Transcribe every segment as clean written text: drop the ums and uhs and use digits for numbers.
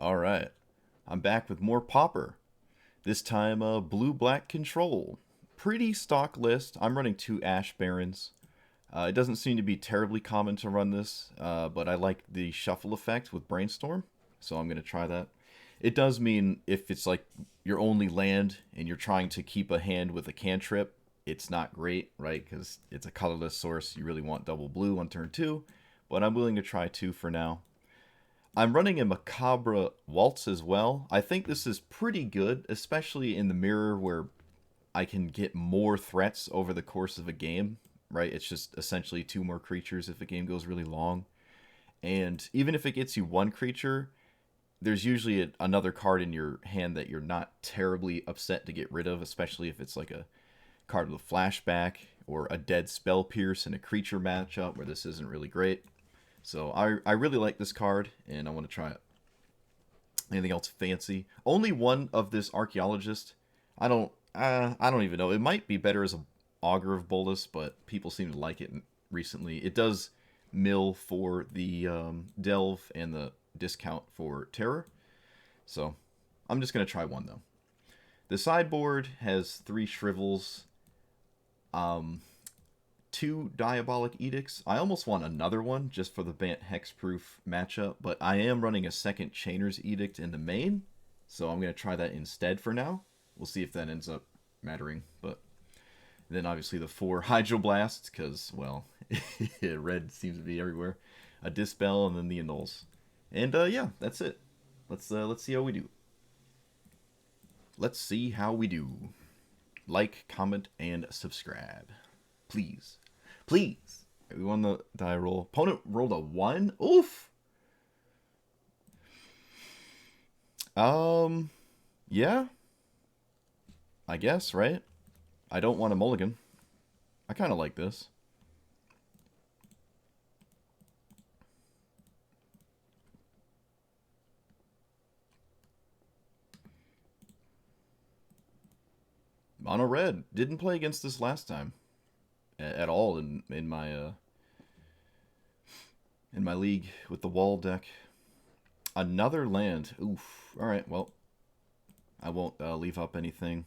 Alright, I'm back with more Pauper. This time, blue-black control. Pretty stock list. I'm running 2 Ash Barons. It doesn't seem to be terribly common to run this, but I like the shuffle effect with Brainstorm, so I'm going to try that. It does mean if it's like your only land and you're trying to keep a hand with a cantrip, it's not great, right? Because it's a colorless source. You really want double blue on turn 2, but I'm willing to try 2 for now. I'm running a Macabre Waltz as well. I think this is pretty good, especially in the mirror where I can get more threats over the course of a game, right? It's just essentially 2 more creatures if a game goes really long. And even if it gets you 1 creature, there's usually another card in your hand that you're not terribly upset to get rid of, especially if it's like a card with a flashback or a dead spell pierce in a creature matchup where this isn't really great. So I really like this card, and I want to try it. Anything else fancy? Only one of this archaeologist. I don't even know. It might be better as a augur of Bolus, but people seem to like it recently. It does mill for the delve and the discount for terror. So I'm just gonna try one though. The sideboard has 3 shrivels. 2 Diabolic Edicts. I almost want another one just for the Bant Hexproof matchup, but I am running a second Chainer's Edict in the main, so I'm going to try that instead for now. We'll see if that ends up mattering, but then obviously the 4 Hydroblasts, because, well, red seems to be everywhere. A Dispel, and then the Annuls. And, yeah, that's it. Let's see how we do. Let's see how we do. Like, comment, and subscribe. Please. Please. We won the die roll. Opponent rolled a 1. Oof. Yeah. I guess, right? I don't want a mulligan. I kind of like this. Mono red. Didn't play against this last time at all in my league with the wall deck. Another land. Oof. All right. Well, I won't leave up anything.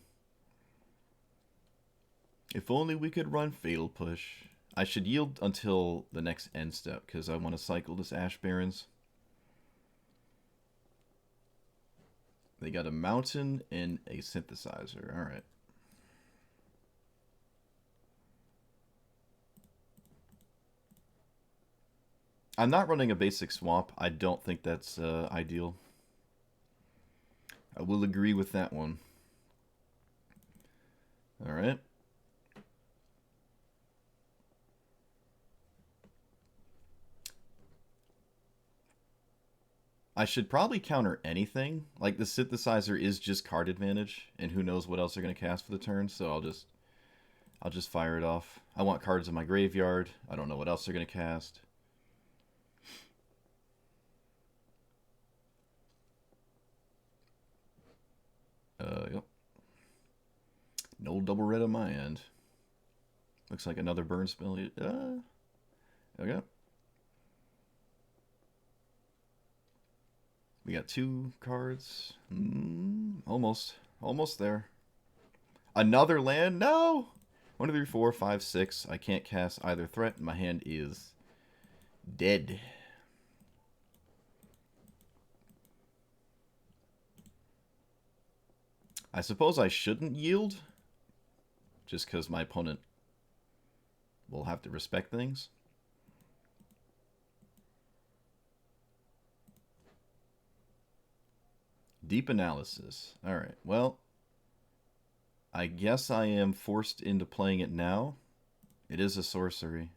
If only we could run Fatal Push. I should yield until the next end step because I want to cycle this Ash Barons. They got a mountain and a synthesizer. All right. I'm not running a basic swamp. I don't think that's ideal. I will agree with that one. All right. I should probably counter anything. Like the synthesizer is just card advantage, and who knows what else they're gonna cast for the turn. So I'll just fire it off. I want cards in my graveyard. I don't know what else they're gonna cast. Yep. No double red on my end. Looks like another burn spell. Okay. We got 2 cards. Almost there. Another land? No! 1, 2, 3, 4, 5, 6. I can't cast either threat. My hand is dead. I suppose I shouldn't yield, just because my opponent will have to respect things. Deep analysis. Alright, well, I guess I am forced into playing it now. It is a sorcery.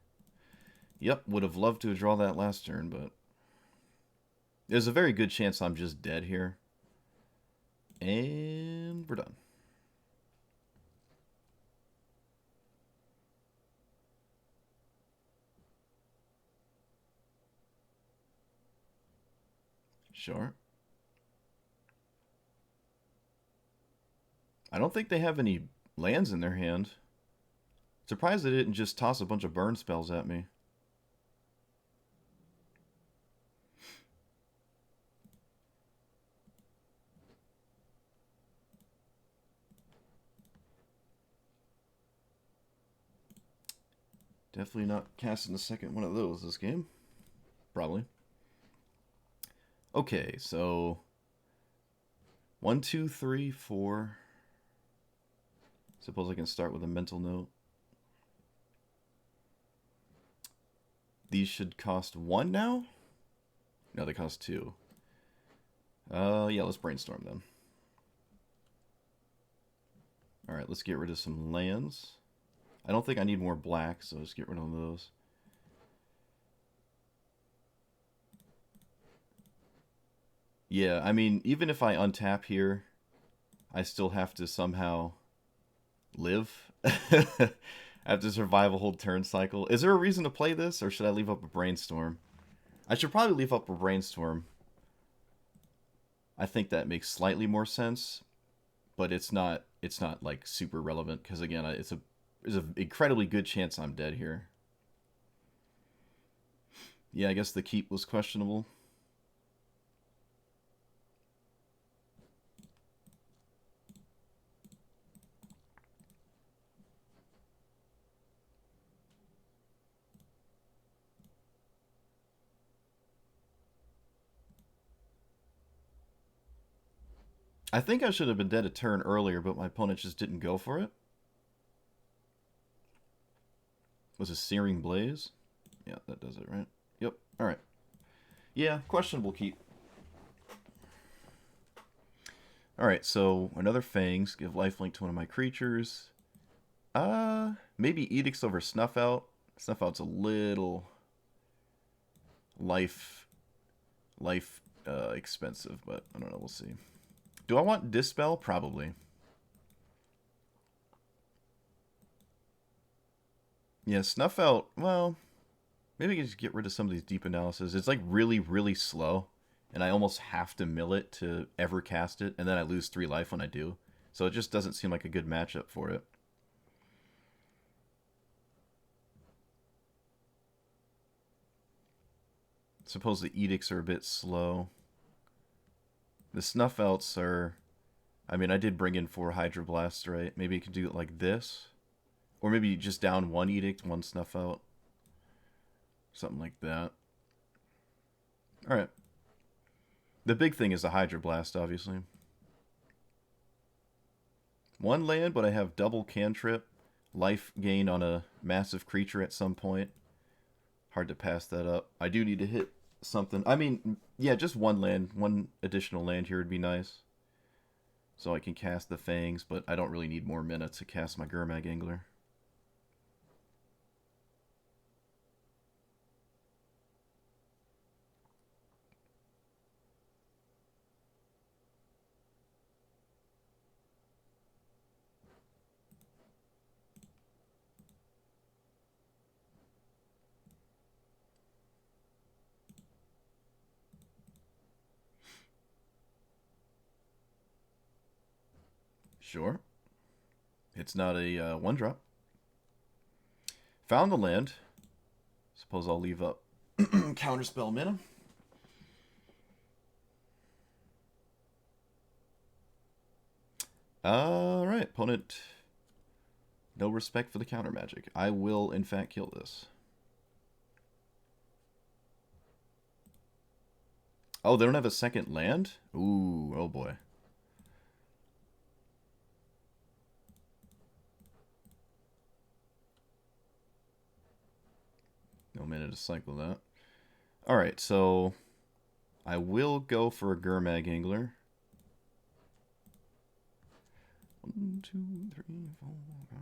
Yep, would have loved to draw that last turn, but there's a very good chance I'm just dead here. And we're done. Sure. I don't think they have any lands in their hand. Surprised they didn't just toss a bunch of burn spells at me. Definitely not casting the second one of those this game. Probably. Okay, so 1, 2, 3, 4. Suppose I can start with a mental note. These should cost 1 now? No, they cost 2. Yeah, let's brainstorm then. Alright, let's get rid of some lands. I don't think I need more black, so let's get rid of those. Yeah, I mean, even if I untap here, I still have to somehow live. I have to survive a whole turn cycle. Is there a reason to play this, or should I leave up a brainstorm? I should probably leave up a brainstorm. I think that makes slightly more sense, but it's not like super relevant because again, there's an incredibly good chance I'm dead here. Yeah, I guess the keep was questionable. I think I should have been dead a turn earlier, but my opponent just didn't go for it. Was a Searing Blaze? Yeah, that does it, right? Yep, alright. Yeah, questionable keep. Alright, so another Fangs. Give lifelink to one of my creatures. Maybe Edicts over Snuff Out. Snuff Out's a little life expensive, but I don't know, we'll see. Do I want Dispel? Probably. Yeah, Snuff Out, well, maybe I can just get rid of some of these deep analysis. It's like really, really slow, and I almost have to mill it to ever cast it, and then I lose 3 life when I do. So it just doesn't seem like a good matchup for it. Suppose the Edicts are a bit slow. The Snuff Outs are... I mean, I did bring in 4 Hydroblasts, right? Maybe you could do it like this. Or maybe just down 1 Edict, 1 Snuff Out. Something like that. Alright. The big thing is the Hydroblast, obviously. 1 land, but I have double cantrip. Life gain on a massive creature at some point. Hard to pass that up. I do need to hit something. I mean, yeah, just 1 land. 1 additional land here would be nice. So I can cast the Fangs, but I don't really need more mana to cast my Gurmag Angler. Sure. It's not a 1-drop. Found the land. Suppose I'll leave up Counterspell mana. Alright, opponent. No respect for the counter magic. I will, in fact, kill this. Oh, they don't have a second land? Ooh, oh boy. No mana to cycle that. Alright, so I will go for a Gurmag Angler. 1, 2, 3, 4, 5.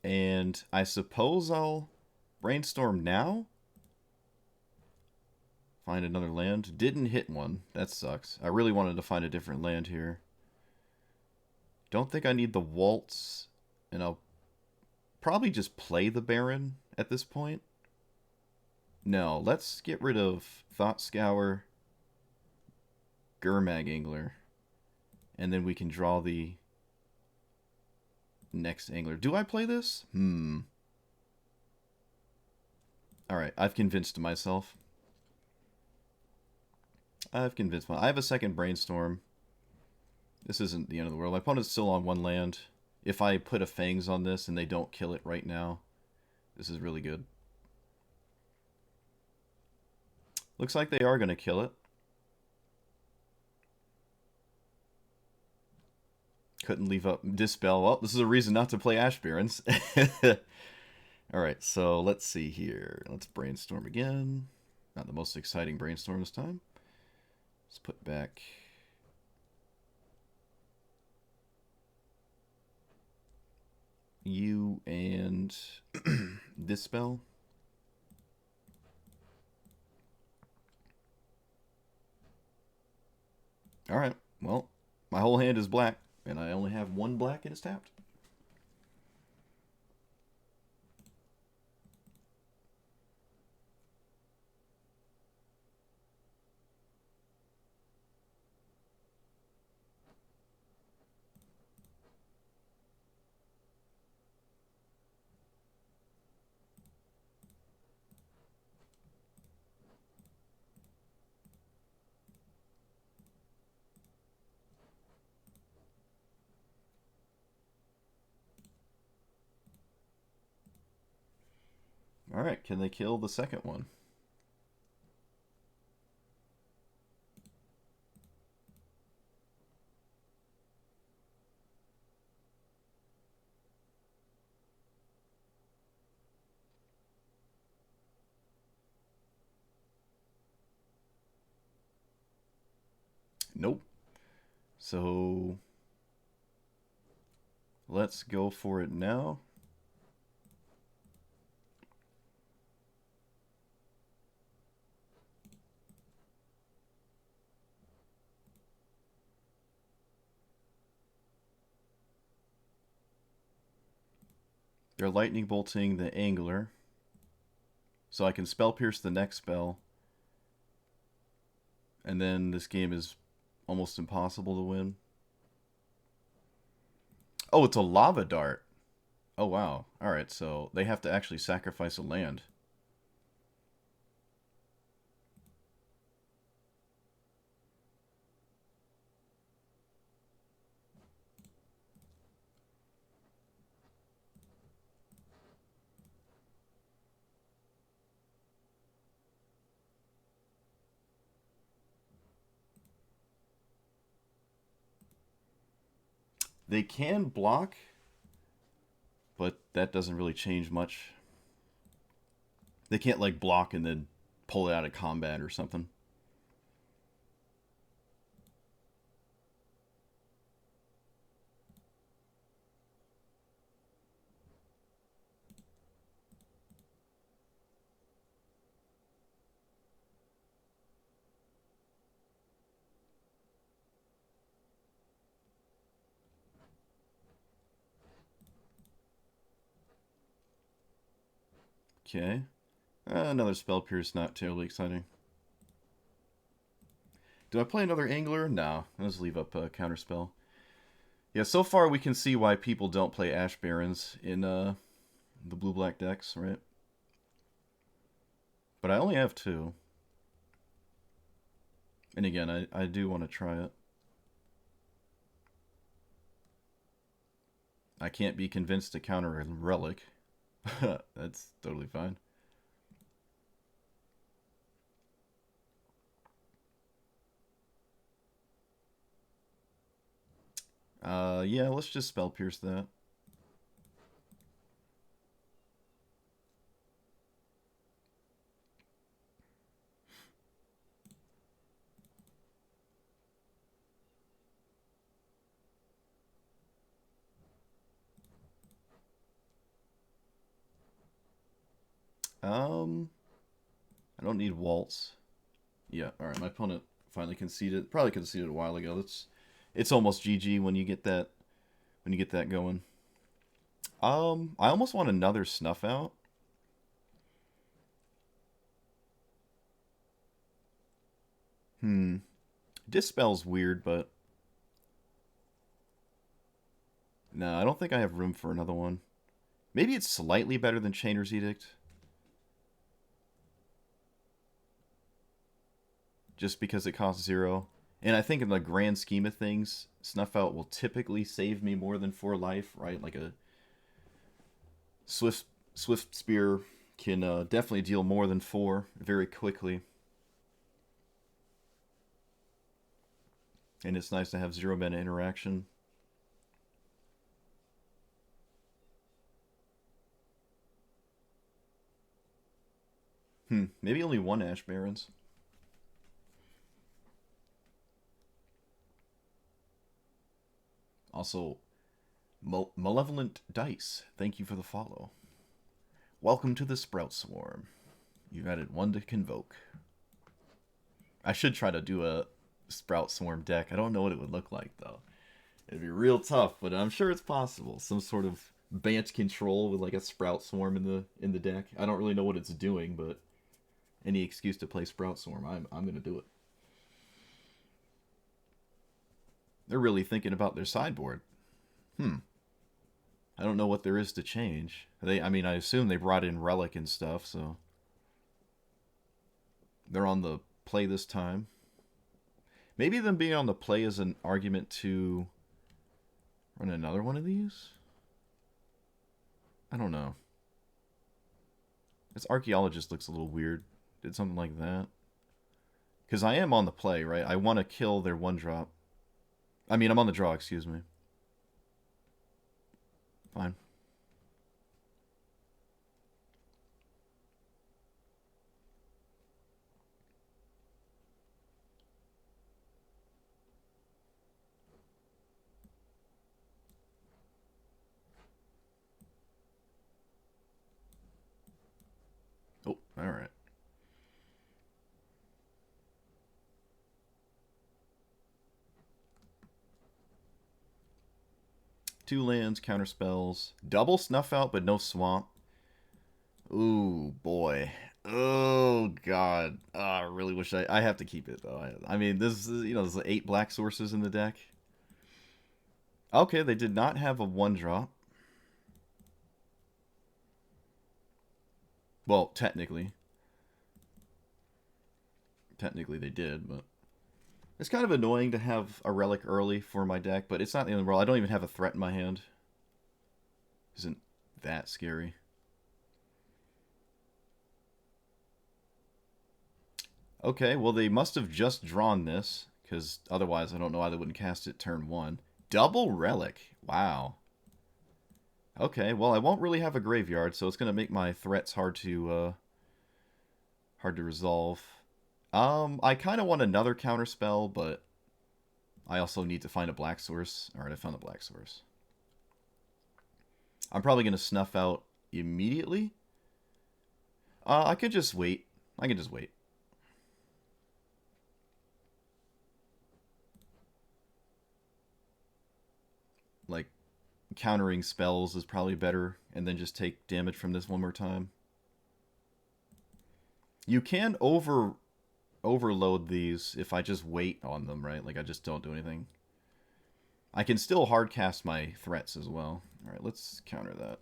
And I suppose I'll brainstorm now. Find another land. Didn't hit one. That sucks. I really wanted to find a different land here. Don't think I need the Waltz. And I'll probably just play the Baron at this point. No, let's get rid of Thought Scour, Gurmag Angler, and then we can draw the next Angler. Do I play this? Alright, I've convinced myself. I have a second Brainstorm. This isn't the end of the world. My opponent's still on 1 land. if I put a Fangs on this and they don't kill it right now, this is really good. Looks like they are going to kill it. Couldn't leave up Dispel. Well, this is a reason not to play Ash Barrens. Alright, so let's see here. Let's brainstorm again. Not the most exciting brainstorm this time. Let's put back... you and Dispel. Alright, well, my whole hand is black, and I only have one black and it's tapped. Alright, can they kill the second one? Nope. So let's go for it now. They're lightning bolting the angler. So I can spell pierce the next spell. And then this game is almost impossible to win. Oh, it's a lava dart. Oh, wow. Alright, so they have to actually sacrifice a land. They can block, but that doesn't really change much. They can't, like, block and then pull it out of combat or something. Okay. Another spell pierce, not terribly exciting. Do I play another angler? No. Let's leave up counterspell. Yeah, so far we can see why people don't play Ash Barrens in the blue-black decks, right? But I only have two. And again, I do want to try it. I can't be convinced to counter a relic. That's totally fine. Yeah, let's just spell pierce that. I don't need waltz. Yeah, alright, my opponent finally conceded. Probably conceded a while ago. It's almost GG when you get that going. I almost want another snuff out. Dispel's weird, but no, I don't think I have room for another one. Maybe it's slightly better than Chainer's Edict. Just because it costs 0. And I think in the grand scheme of things, Snuff Out will typically save me more than 4 life, right? Like a Swift Spear can definitely deal more than 4 very quickly. And it's nice to have 0 mana interaction. Maybe only 1 Ash Barrens. Also, Malevolent Dice, thank you for the follow. Welcome to the Sprout Swarm. You've added 1 to Convoke. I should try to do a Sprout Swarm deck. I don't know what it would look like, though. It'd be real tough, but I'm sure it's possible. Some sort of Bant control with like a Sprout Swarm in the deck. I don't really know what it's doing, but any excuse to play Sprout Swarm, I'm gonna do it. They're really thinking about their sideboard. I don't know what there is to change. I mean, I assume they brought in Relic and stuff, so they're on the play this time. Maybe them being on the play is an argument to run another one of these? I don't know. This Archaeologist looks a little weird. Did something like that. Because I am on the play, right? I want to kill their 1-drop. I mean, I'm on the draw, excuse me. Fine. Oh, alright. Two lands, counter spells. Double Snuff Out, but no Swamp. Ooh, boy. Oh, God. Oh, I really wish I have to keep it, though. I mean, this is, there's 8 black sources in the deck. Okay, they did not have a 1-drop. Well, technically. Technically they did, but... It's kind of annoying to have a Relic early for my deck, but it's not the end of the world. I don't even have a threat in my hand. Isn't that scary? Okay, well they must have just drawn this, because otherwise I don't know why they wouldn't cast it turn 1. Double Relic. Wow. Okay, well I won't really have a graveyard, so it's going to make my threats hard to resolve. I kind of want another counter spell, but I also need to find a black source. Alright, I found a black source. I'm probably going to Snuff Out immediately. I could just wait. I can just wait. Like, countering spells is probably better, and then just take damage from this one more time. You can overload these if I just wait on them, right? Like, I just don't do anything. I can still hardcast my threats as well. Alright, let's counter that.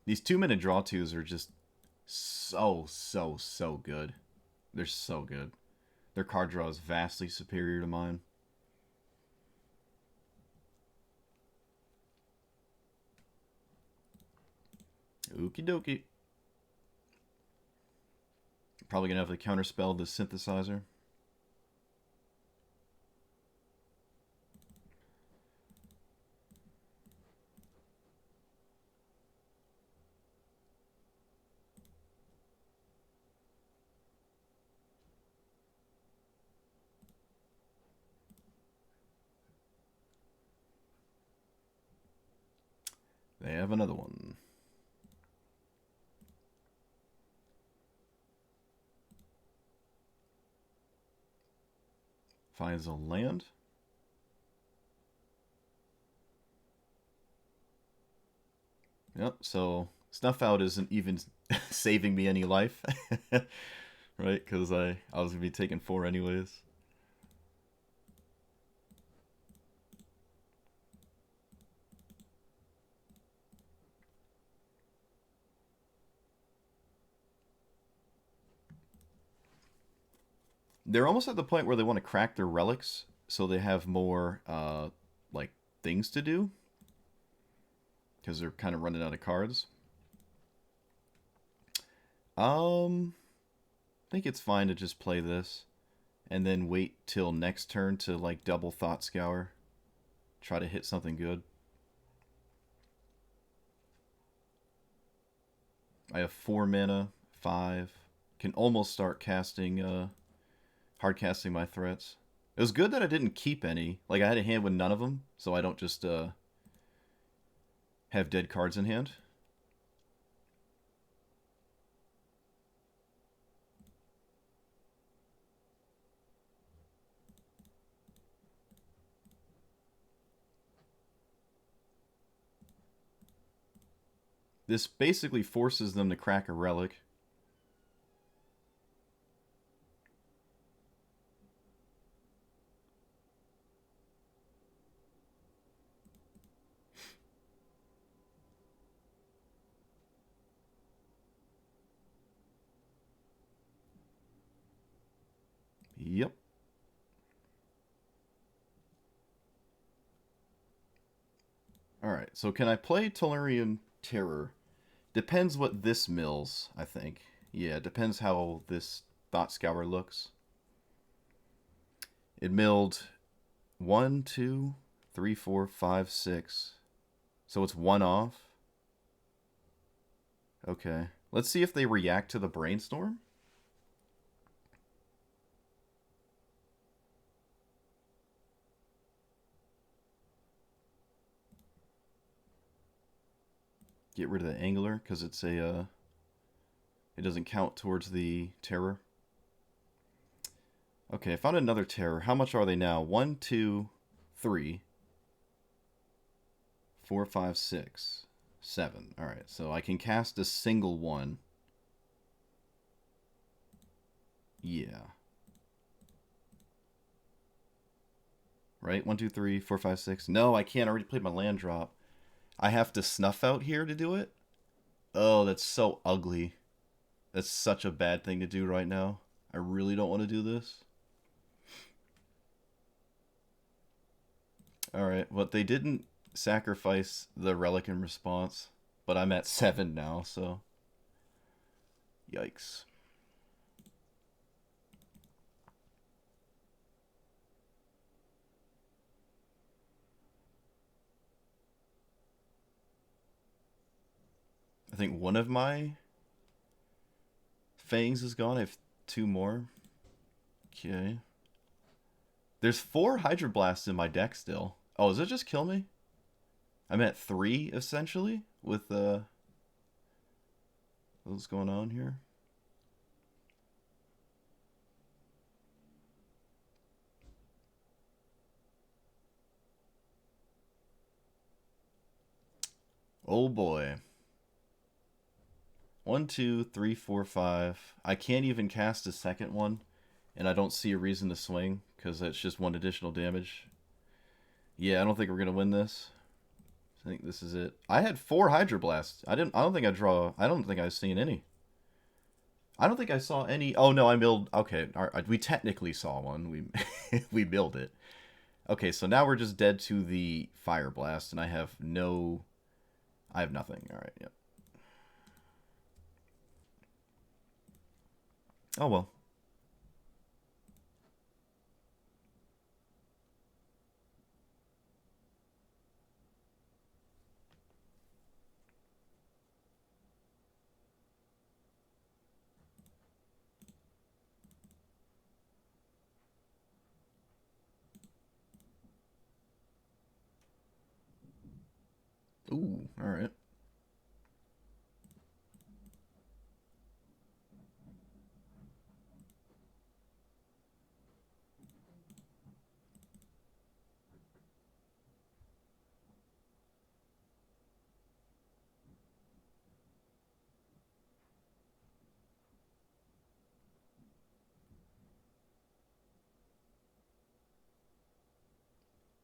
These 2-minute draw twos are just so good. They're so good. Their card draw is vastly superior to mine. Okie dokie. Probably gonna have to counterspell the synthesizer. They have another one. Finds a land. Yep, so Snuff Out isn't even saving me any life. Right, because I was going to be taking 4 anyways. They're almost at the point where they want to crack their relics so they have more like things to do because they're kind of running out of cards. I think it's fine to just play this and then wait till next turn to like double Thought Scour. Try to hit something good. I have 4 mana, 5. Can almost start casting, hard casting my threats. It was good that I didn't keep any. Like, I had a hand with none of them, so I don't just have dead cards in hand. This basically forces them to crack a relic. Yep. Alright, so can I play Tellurian Terror? Depends what this mills, I think. Yeah, it depends how this Thought Scour looks. It milled 1, 2, 3, 4, 5, 6. So it's 1 off. Okay. Let's see if they react to the Brainstorm. Get rid of the Angler because it's a it doesn't count towards the terror. Okay, I found another terror. How much are they now? 1, 2, 3, 4, 5, 6, 7. Alright, so I can cast a single one. Yeah. Right? 1, 2, 3, 4, 5, 6. No, I can't. I already played my land drop. I have to snuff out here to do it? Oh, that's so ugly. That's such a bad thing to do right now. I really don't want to do this. Alright, but they didn't sacrifice the relic in response. But I'm at 7 now, so... Yikes. I think one of my fangs is gone. I have 2 more. Okay. There's 4 Hydroblasts in my deck still. Oh, does it just kill me? I'm at 3, essentially, with, what's going on here? Oh boy. 1, 2, 3, 4, 5. I can't even cast a second one, and I don't see a reason to swing, because that's just 1 additional damage. Yeah, I don't think we're gonna win this. I think this is it. I had 4 Hydroblasts. I don't think I've seen any. I don't think I saw any. Oh no, I milled. Okay, we technically saw one. We we milled it. Okay, so now we're just dead to the Fire Blast, and I have no. I have nothing. All right. Yep. Oh well. Ooh. All right.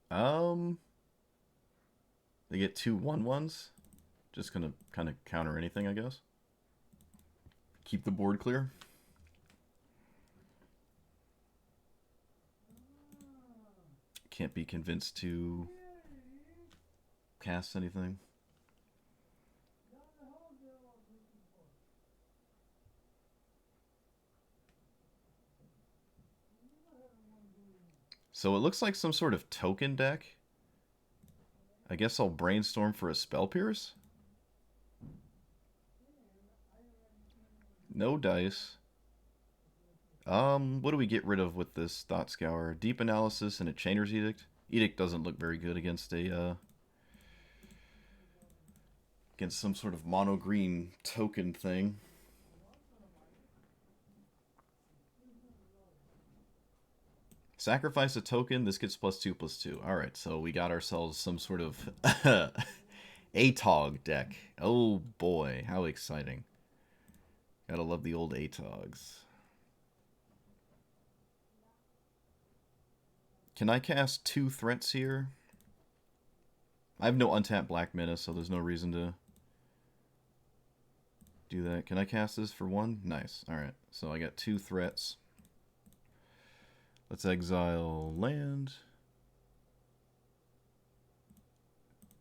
Um. They get 2 1/1s. Just gonna kind of counter anything, I guess. Keep the board clear. Can't be convinced to cast anything. So it looks like some sort of token deck. I guess I'll brainstorm for a Spell Pierce. No dice. What do we get rid of with this Thought Scour? Deep Analysis and a Chainer's Edict. Edict doesn't look very good against a against some sort of mono green token thing. Sacrifice a token. This gets +2/+2. All right, so we got ourselves some sort of ATOG deck. Oh boy, how exciting! Gotta love the old ATOGs. Can I cast 2 threats here? I have no untapped black mana, so there's no reason to do that. Can I cast this for 1? Nice. Alright, so I got 2 threats. Let's exile land.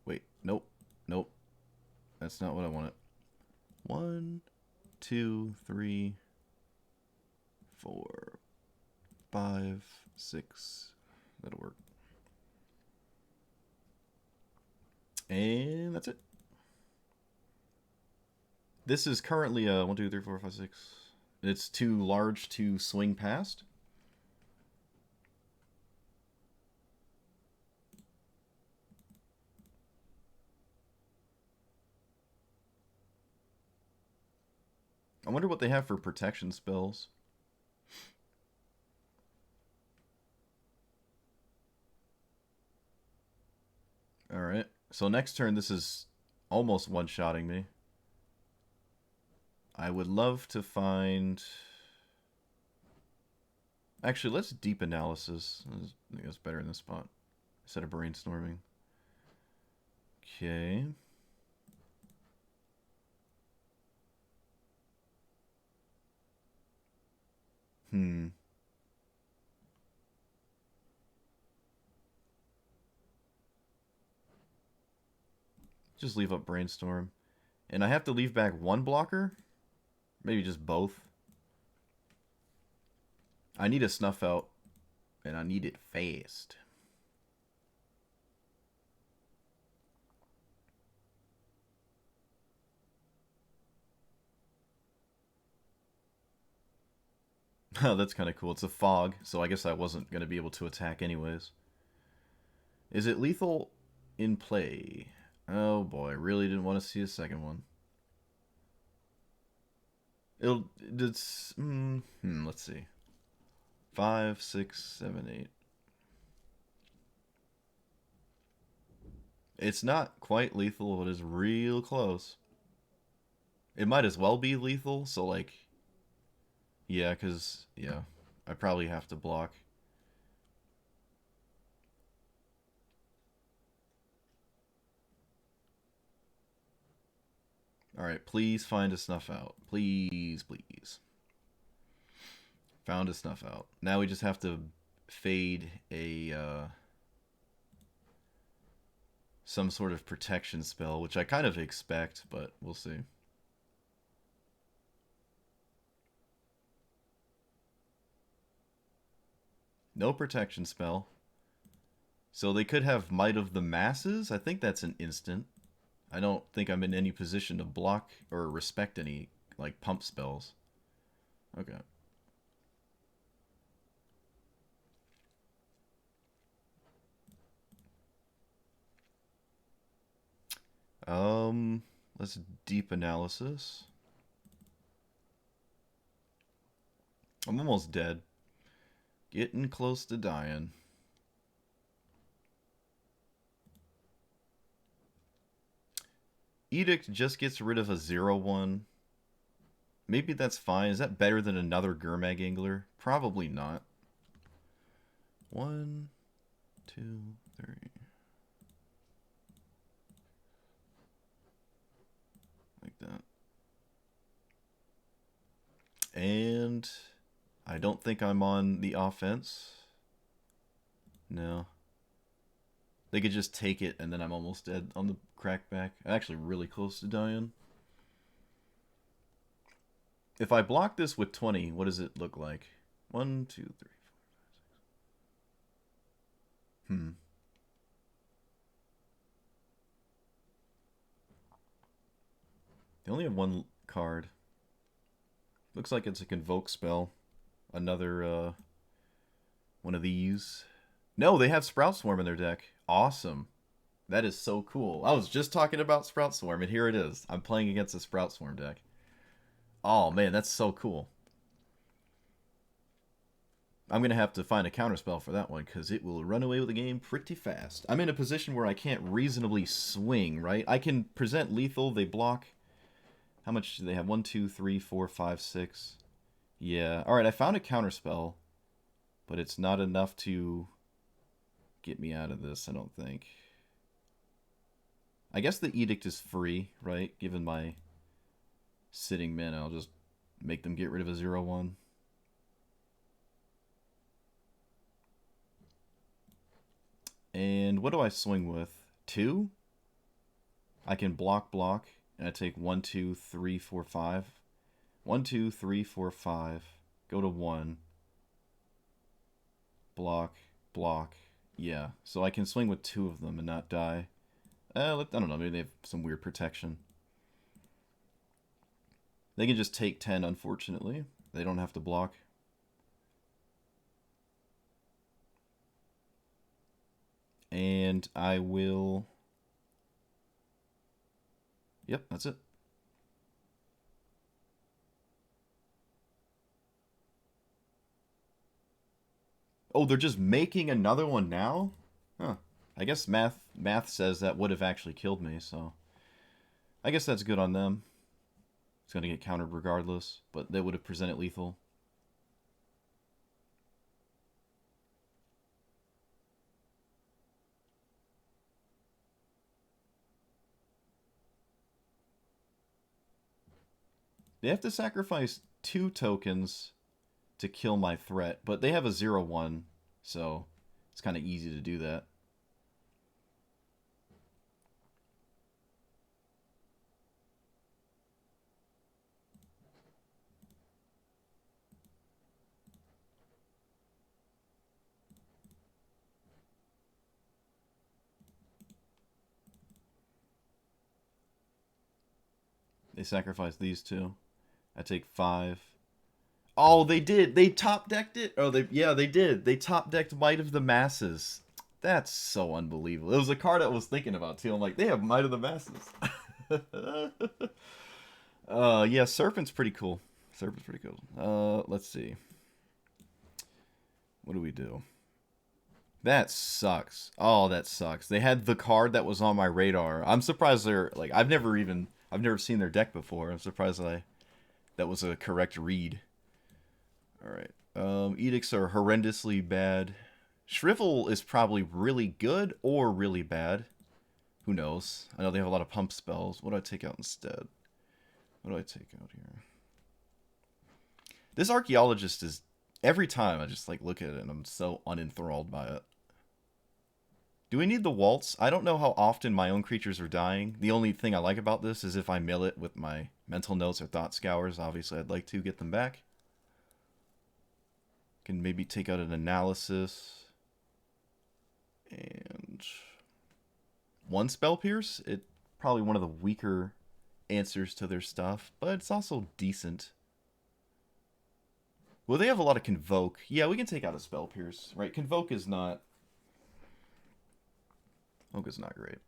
Wait, nope. Nope. That's not what I wanted. 1, 2, 3, 4, 5, 6. That'll work. And that's it. This is currently a 1, 2, 3, 4, 5, 6. It's too large to swing past. I wonder what they have for protection spells. Alright. So next turn, this is almost one-shotting me. I would love to find... Actually, let's Deep Analysis. I think that's better in this spot. Instead of brainstorming. Okay. Just leave up Brainstorm. And I have to leave back 1 blocker? Maybe just both. I need a Snuff Out. And I need it fast. Oh, that's kind of cool. It's a fog, so I guess I wasn't going to be able to attack anyways. Is it lethal in play? Oh boy, really didn't want to see a second one. Let's see. 5, 6, 7, 8. It's not quite lethal, but it's real close. It might as well be lethal, so like... Yeah, because, yeah, I probably have to block. Alright, please find a Snuff Out. Please, please. Found a Snuff Out. Now we just have to fade a, some sort of protection spell, which I kind of expect, but we'll see. No protection spell. So they could have Might of the Masses. I think that's an instant. I don't think I'm in any position to block or respect any, like, pump spells. Okay. Let's Deep Analysis. I'm almost dead. Getting close to dying. Edict just gets rid of a 0/1. Maybe that's fine. Is that better than another Gurmag Angler? Probably not. 1, 2, 3. Like that. And I don't think I'm on the offense. No. They could just take it, and then I'm almost dead on the crackback. I'm actually really close to dying. If I block this with 20, what does it look like? 1, 2, 3, 4, 5, 6. They only have one card. Looks like it's a Convoke spell. Another, one of these. No, they have Sprout Swarm in their deck. Awesome. That is so cool. I was just talking about Sprout Swarm, and here it is. I'm playing against a Sprout Swarm deck. Oh, man, that's so cool. I'm going to have to find a counterspell for that one, because it will run away with the game pretty fast. I'm in a position where I can't reasonably swing, right? I can present lethal, they block. How much do they have? 1, 2, 3, 4, 5, 6. Yeah. Alright, I found a counterspell, but it's not enough to get me out of this, I don't think. I guess the Edict is free, right? Given my sitting mana, I'll just make them get rid of a 0/1. And what do I swing with? 2? I can block, and I take 1, 2, 3, 4, 5. 1, 2, 3, 4, 5. Go to 1. Block. Yeah, so I can swing with 2 of them and not die. I don't know, maybe they have some weird protection. They can just take 10, unfortunately. They don't have to block. And I will... Yep, that's it. Oh, they're just making another one now? Huh. I guess math says that would have actually killed me, so... I guess that's good on them. It's going to get countered regardless, but they would have presented lethal. They have to sacrifice 2 tokens to kill my threat, but they have a 0/1, so it's kind of easy to do that. They sacrifice these 2. I take 5. Oh, they did. They top decked it. Oh, they did. They top decked Might of the Masses. That's so unbelievable. It was a card I was thinking about too. I'm like, they have Might of the Masses. Yeah, Serpent's pretty cool. Let's see. What do we do? That sucks. Oh, that sucks. They had the card that was on my radar. I'm surprised they're like I've never seen their deck before. I'm surprised that was a correct read. Alright. Edicts are horrendously bad. Shrivel is probably really good or really bad. Who knows? I know they have a lot of pump spells. What do I take out instead? What do I take out here? This archaeologist is... Every time I just like look at it and I'm so unenthralled by it. Do we need the waltz? I don't know how often my own creatures are dying. The only thing I like about this is if I mill it with my mental notes or thought scours. Obviously, I'd like to get them back. Can maybe take out an analysis. And 1 spell pierce. It probably one of the weaker answers to their stuff, but it's also decent. Well, they have a lot of Convoke. Yeah, we can take out a spell pierce, right? Convoke is not great.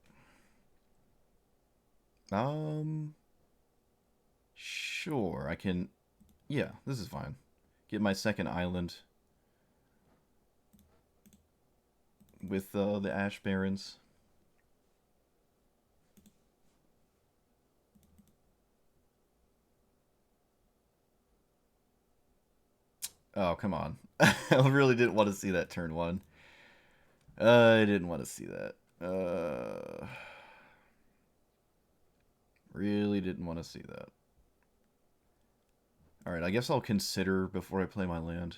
Sure, I can... Yeah, this is fine. Get my second island with the Ash Barrens. Oh, come on. I really didn't want to see that turn 1. I didn't want to see that. Really didn't want to see that. Alright, I guess I'll consider before I play my land.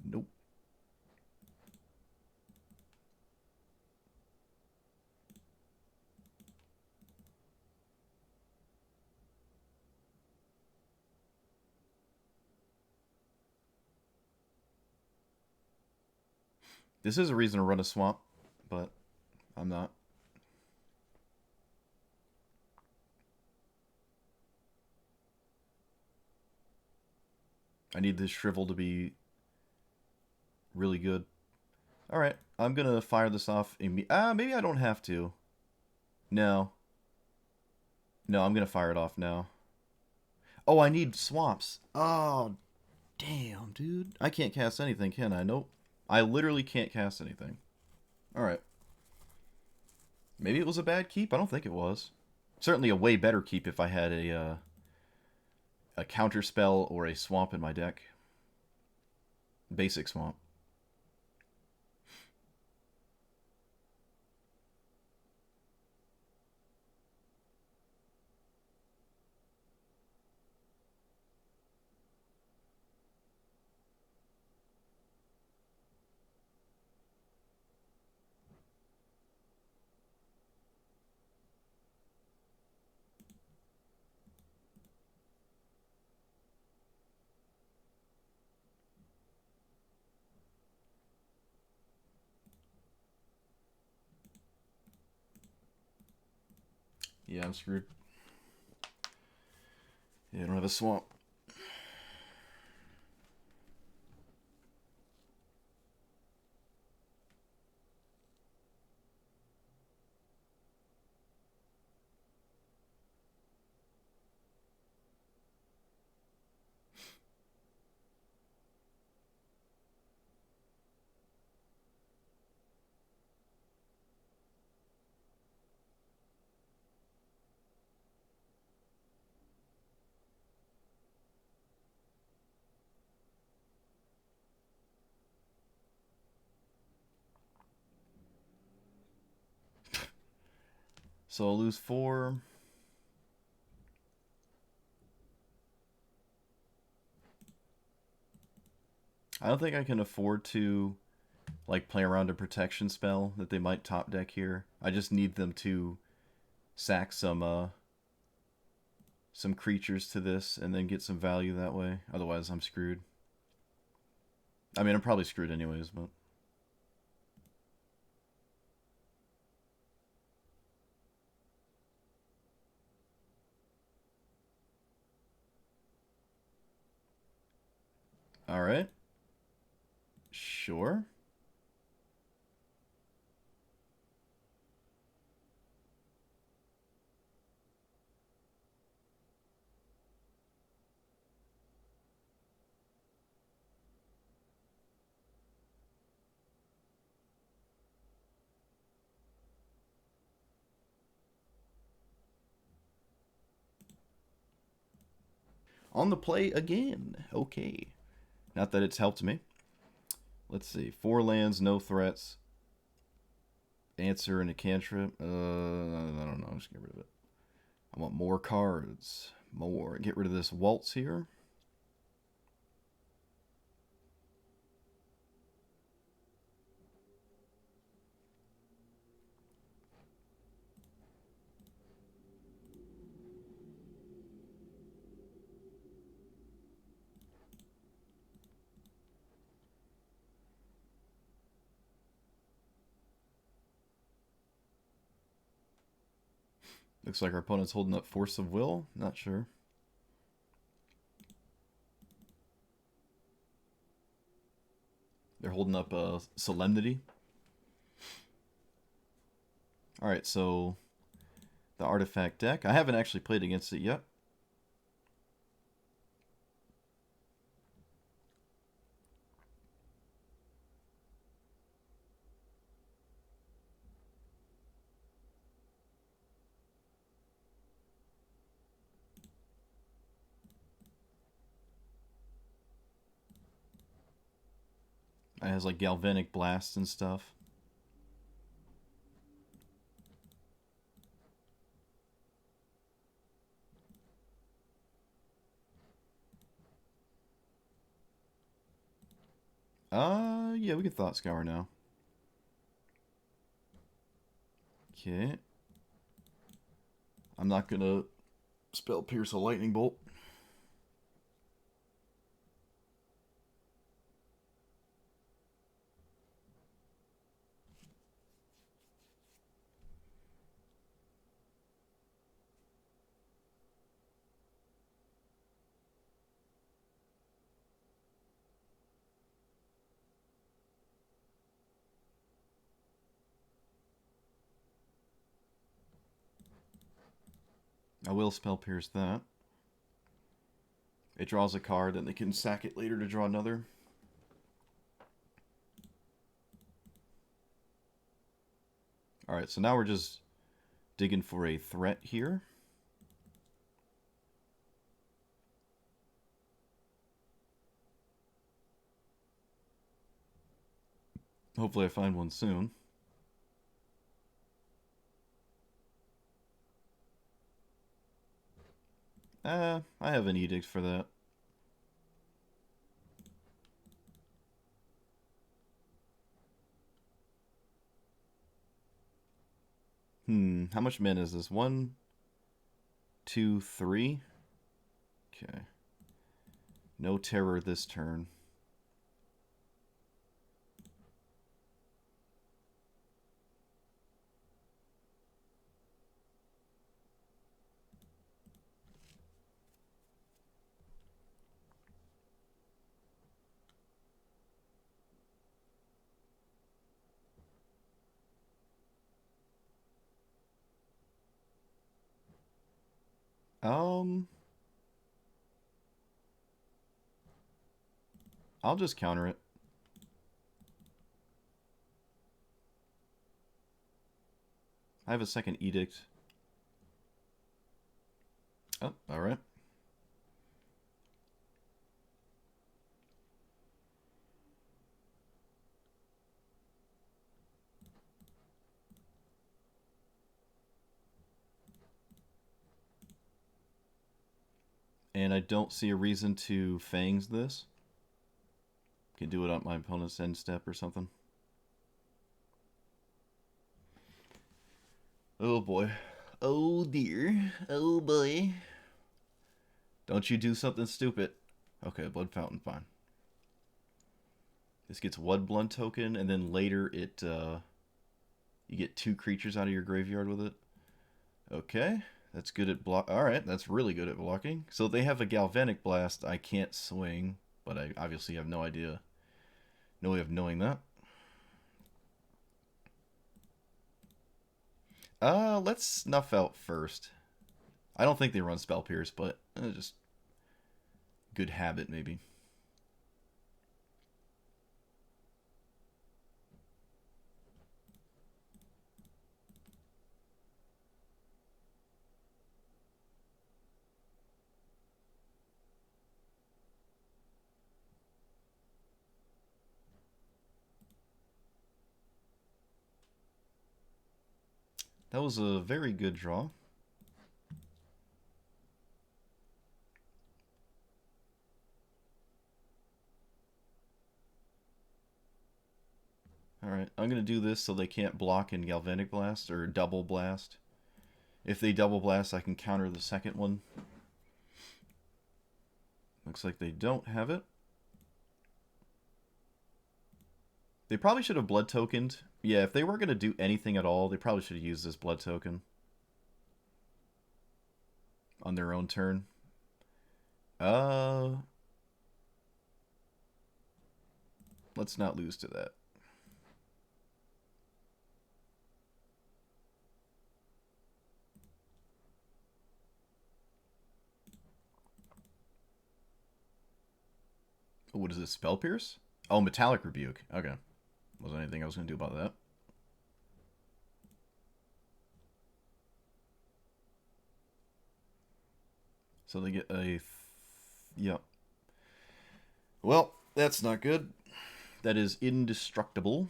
Nope. This is a reason to run a swamp, but I'm not. I need this shrivel to be really good. Alright, I'm gonna fire this off. Maybe I don't have to. No. No, I'm gonna fire it off now. Oh, I need swamps. Oh, damn, dude. I can't cast anything, can I? Nope. I literally can't cast anything. Alright. Maybe it was a bad keep. I don't think it was. Certainly a way better keep if I had a counter spell or a swamp in my deck. Basic swamp. Yeah, I'm screwed. Yeah, I don't have a swamp. So I'll lose 4. I don't think I can afford to like play around a protection spell that they might top deck here. I just need them to sack some creatures to this and then get some value that way. Otherwise, I'm screwed. I mean, I'm probably screwed anyways, but all right. Sure. On the play again. Okay. Not that it's helped me. Let's see. 4 lands, no threats. Answer and a cantrip. I don't know. Just get rid of it. I want more cards. More. Get rid of this waltz here. Looks like our opponent's holding up Force of Will. Not sure. They're holding up Solemnity. Alright, so the artifact deck. I haven't actually played against it yet. It has like Galvanic Blast and stuff. Yeah, we can Thought Scour now. Okay. I'm not gonna spell Pierce a Lightning Bolt. I will Spell Pierce that. It draws a card, and they can sack it later to draw another. Alright, so now we're just digging for a threat here. Hopefully I find one soon. I have an edict for that. How much mana is this? 1, 2, 3? Okay. No terror this turn. I'll just counter it. I have a second edict. Oh, alright. And I don't see a reason to Fangs this. Can do it on my opponent's end step or something. Oh boy. Oh dear. Oh boy. Don't you do something stupid. Okay, Blood Fountain, fine. This gets one Blunt token, and then later it, you get 2 creatures out of your graveyard with it. Okay, that's good at block. Alright, that's really good at blocking. So they have a Galvanic Blast I can't swing, but I obviously have no idea. No way of knowing that. Let's Snuff Out first. I don't think they run Spell Pierce, but just good habit, maybe. That was a very good draw. Alright, I'm going to do this so they can't block in Galvanic Blast or Double Blast. If they Double Blast, I can counter the second one. Looks like they don't have it. They probably should have Blood Tokened. Yeah, if they weren't going to do anything at all, they probably should have used this Blood Token on their own turn. Let's not lose to that. What is this? Spell Pierce? Oh, Metallic Rebuke. Okay. Wasn't anything I was going to do about that. So they get a... Yep. Well, that's not good. That is indestructible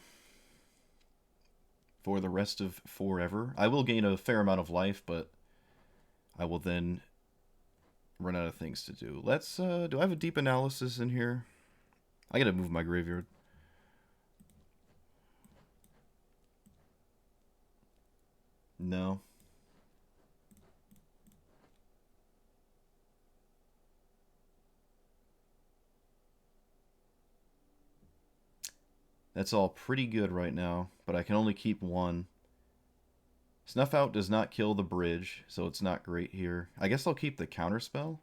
for the rest of forever. I will gain a fair amount of life, but I will then run out of things to do. Let's, do I have a Deep Analysis in here? I gotta move my graveyard. No. That's all pretty good right now, but I can only keep one. Snuff Out does not kill the bridge, so it's not great here. I guess I'll keep the counterspell.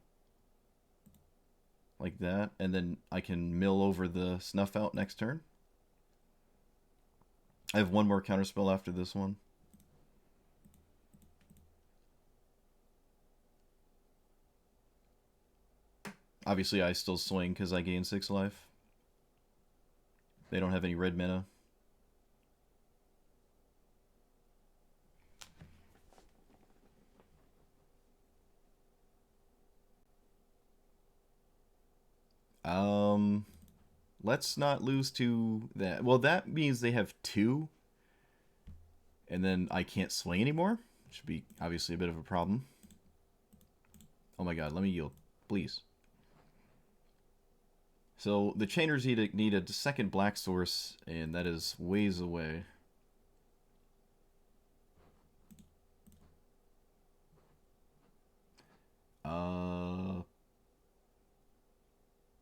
Like that, and then I can mill over the Snuff Out next turn. I have one more counterspell after this one. Obviously, I still swing because I gain 6 life. They don't have any red mana. Let's not lose to that. Well, that means they have 2, and then I can't swing anymore. Should be obviously a bit of a problem. Oh my god, let me yield, please. So the Chainers need a second black source, and that is ways away.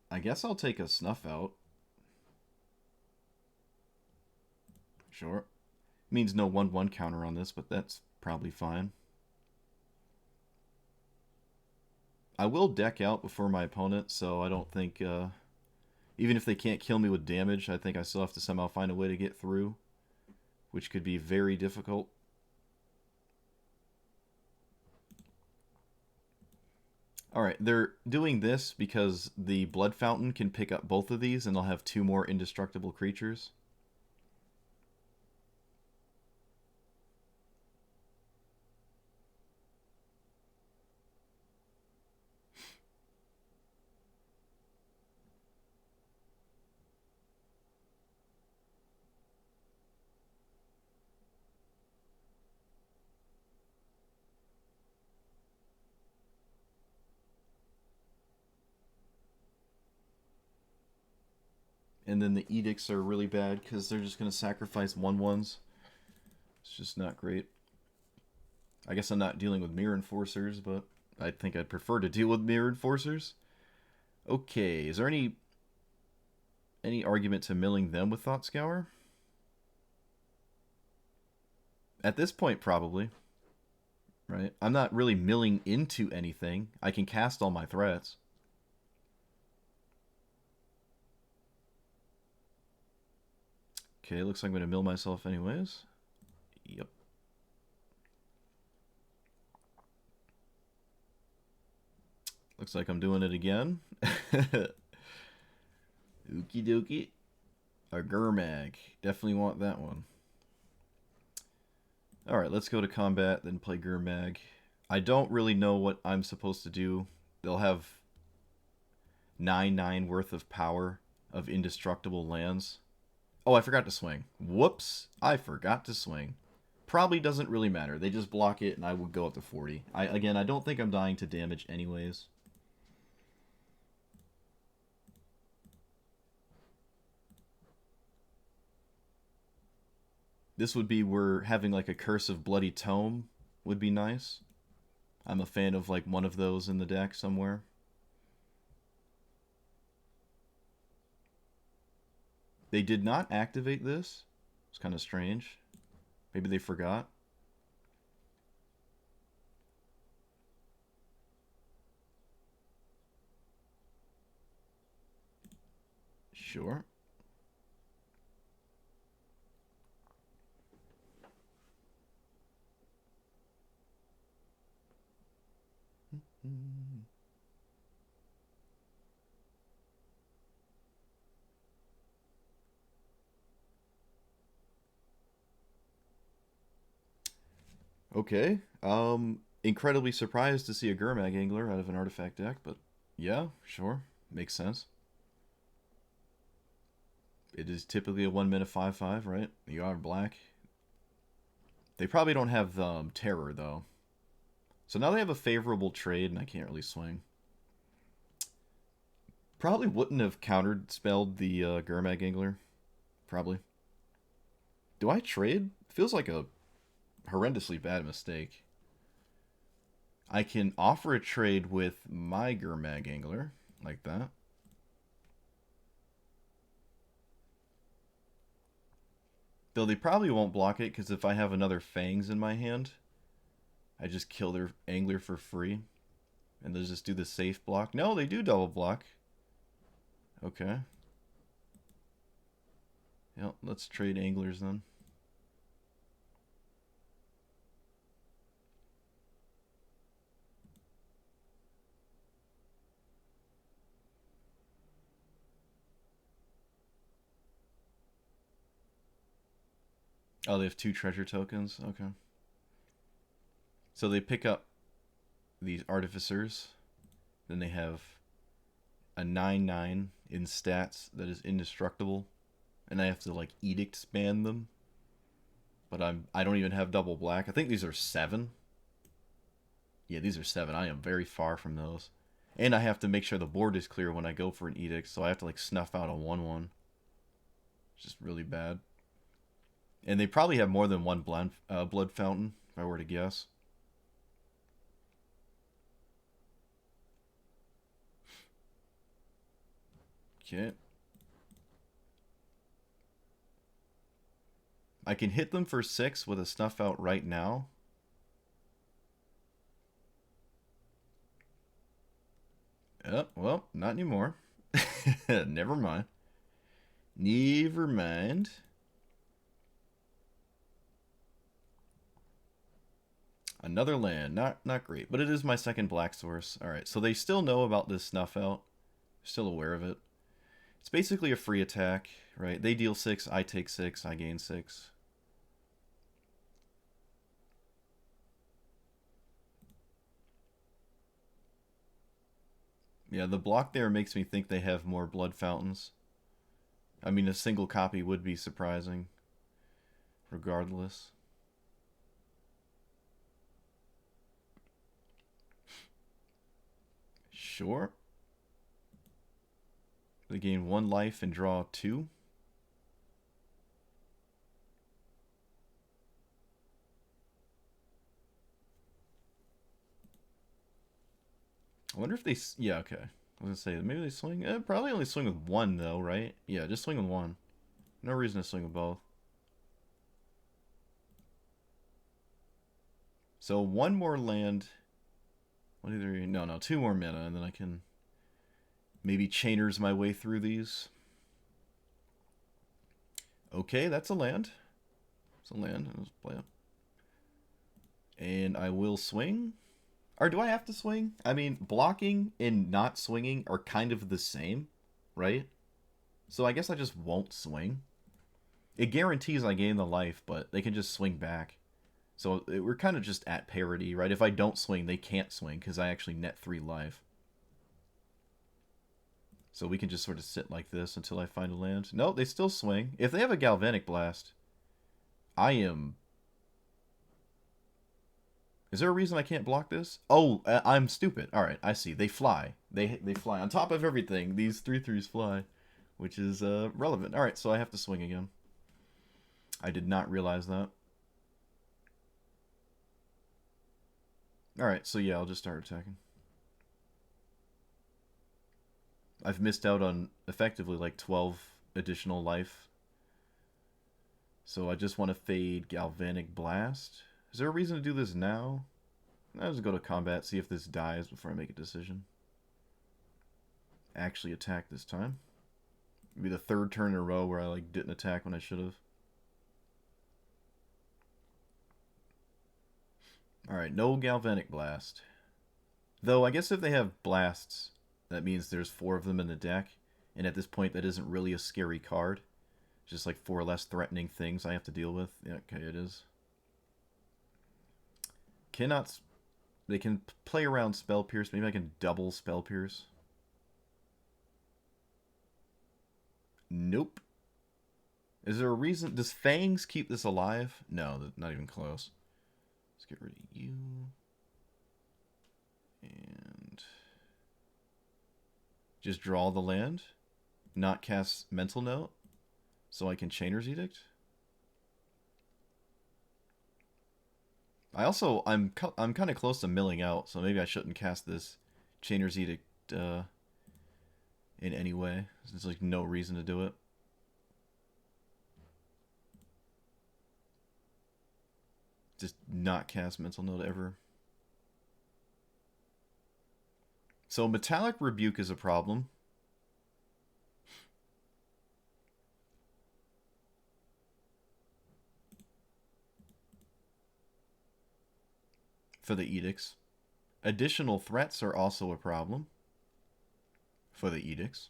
I guess I'll take a Snuff out. Sure. Means no 1/1 counter on this, but that's probably fine. I will deck out before my opponent, so I don't think... even if they can't kill me with damage, I think I still have to somehow find a way to get through, which could be very difficult. Alright, they're doing this because the Blood Fountain can pick up both of these, and they'll have 2 more indestructible creatures. And then the edicts are really bad because they're just going to sacrifice 1/1s. It's just not great. I guess I'm not dealing with Mirror Enforcers, but I think I'd prefer to deal with Mirror Enforcers. Okay, is there any argument to milling them with Thought Scour? At this point, probably. Right? I'm not really milling into anything. I can cast all my threats. Okay, looks like I'm going to mill myself anyways. Yep. Looks like I'm doing it again. Okie dokie. A Gurmag. Definitely want that one. Alright, let's go to combat, then play Gurmag. I don't really know what I'm supposed to do. They'll have 9/9 worth of power of indestructible lands. Oh, I forgot to swing. Whoops. I forgot to swing. Probably doesn't really matter. They just block it, and I would go up to 40. Again, I don't think I'm dying to damage anyways. This would be where having like a Curse of Bloody Tome would be nice. I'm a fan of like one of those in the deck somewhere. They did not activate this. It's kind of strange. Maybe they forgot. Sure. Okay. Incredibly surprised to see a Gurmag Angler out of an artifact deck, but yeah, sure. Makes sense. It is typically a 1 mana 5/5, right? You are black. They probably don't have Terror, though. So now they have a favorable trade, and I can't really swing. Probably wouldn't have counter-spelled the Gurmag Angler. Probably. Do I trade? Feels like a horrendously bad mistake. I can offer a trade with my Gurmag Angler, like that. Though they probably won't block it, because if I have another Fangs in my hand, I just kill their Angler for free. And they'll just do the safe block. No, they do double block. Okay. Yep, let's trade Anglers then. Oh, they have 2 treasure tokens. Okay. So they pick up these artificers. Then they have a 9/9 in stats that is indestructible, and I have to like edict span them. But I don't even have double black. I think these are 7. Yeah, these are 7. I am very far from those. And I have to make sure the board is clear when I go for an edict, so I have to like snuff out a 1/1. It's just really bad. And they probably have more than one blood fountain, if I were to guess. Okay. I can hit them for 6 with a snuff out right now. Oh, well, not anymore. Never mind. Never mind. Another land. Not great, but it is my second black source. Alright, so they still know about this snuff out. Still aware of it. It's basically a free attack, right? They deal 6, I take 6, I gain 6. Yeah, the block there makes me think they have more blood fountains. I mean, a single copy would be surprising, regardless. Sure. They gain 1 life and draw 2. I wonder if they... Yeah, okay. I was going to say, maybe they swing... probably only swing with 1, though, right? Yeah, just swing with 1. No reason to swing with both. So 1 more land... 1, 2, 3... No, 2 more mana, and then I can... maybe chainers my way through these. Okay, that's a land. It's a land. Let's play it. And I will swing... Or do I have to swing? I mean, blocking and not swinging are kind of the same, right? So I guess I just won't swing. It guarantees I gain the life, but they can just swing back. So we're kind of just at parity, right? If I don't swing, they can't swing because I actually net 3 life. So we can just sort of sit like this until I find a land. No, they still swing. If they have a Galvanic Blast, I am... Is there a reason I can't block this? Oh, I'm stupid. All right, I see. They fly. They fly. On top of everything, these 3/3s fly, which is relevant. All right, so I have to swing again. I did not realize that. All right, so yeah, I'll just start attacking. I've missed out on effectively like 12 additional life. So I just want to fade Galvanic Blast. Is there a reason to do this now? I'll just go to combat, see if this dies before I make a decision. Actually attack this time. Maybe the 3rd turn in a row where I like didn't attack when I should have. Alright, no Galvanic Blast. Though I guess if they have blasts, that means there's 4 of them in the deck. And at this point that isn't really a scary card. Just like 4 less threatening things I have to deal with. Yeah, okay, it is. Cannot... They can play around Spell Pierce. Maybe I can double Spell Pierce. Nope. Is there a reason? Does Fangs keep this alive? No, not even close. Let's get rid of you. And... just draw the land. Not cast Mental Note. So I can Chainer's Edict. I'm kind of close to milling out, so maybe I shouldn't cast this Chainer's Edict in any way. There's like no reason to do it. Just not cast Mental Note ever. So Metallic Rebuke is a problem. For the edicts. Additional threats are also a problem. For the edicts.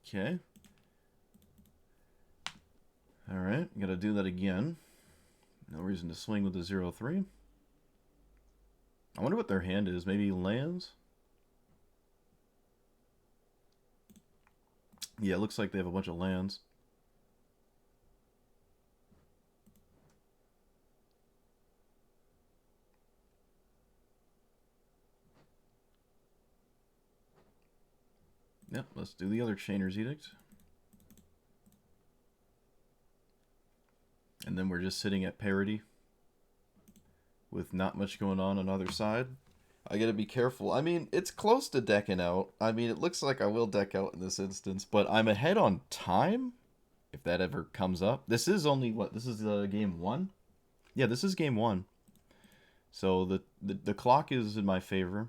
Okay. Alright, gotta do that again. No reason to swing with the 0-3. I wonder what their hand is. Maybe lands? Yeah, it looks like they have a bunch of lands. Yep, let's do the other Chainer's Edict. And then we're just sitting at parity with not much going on either side. I gotta be careful. I mean, it's close to decking out. I mean, it looks like I will deck out in this instance, but I'm ahead on time, if that ever comes up. This is only, what, this is game 1? Yeah, this is game 1. So the clock is in my favor.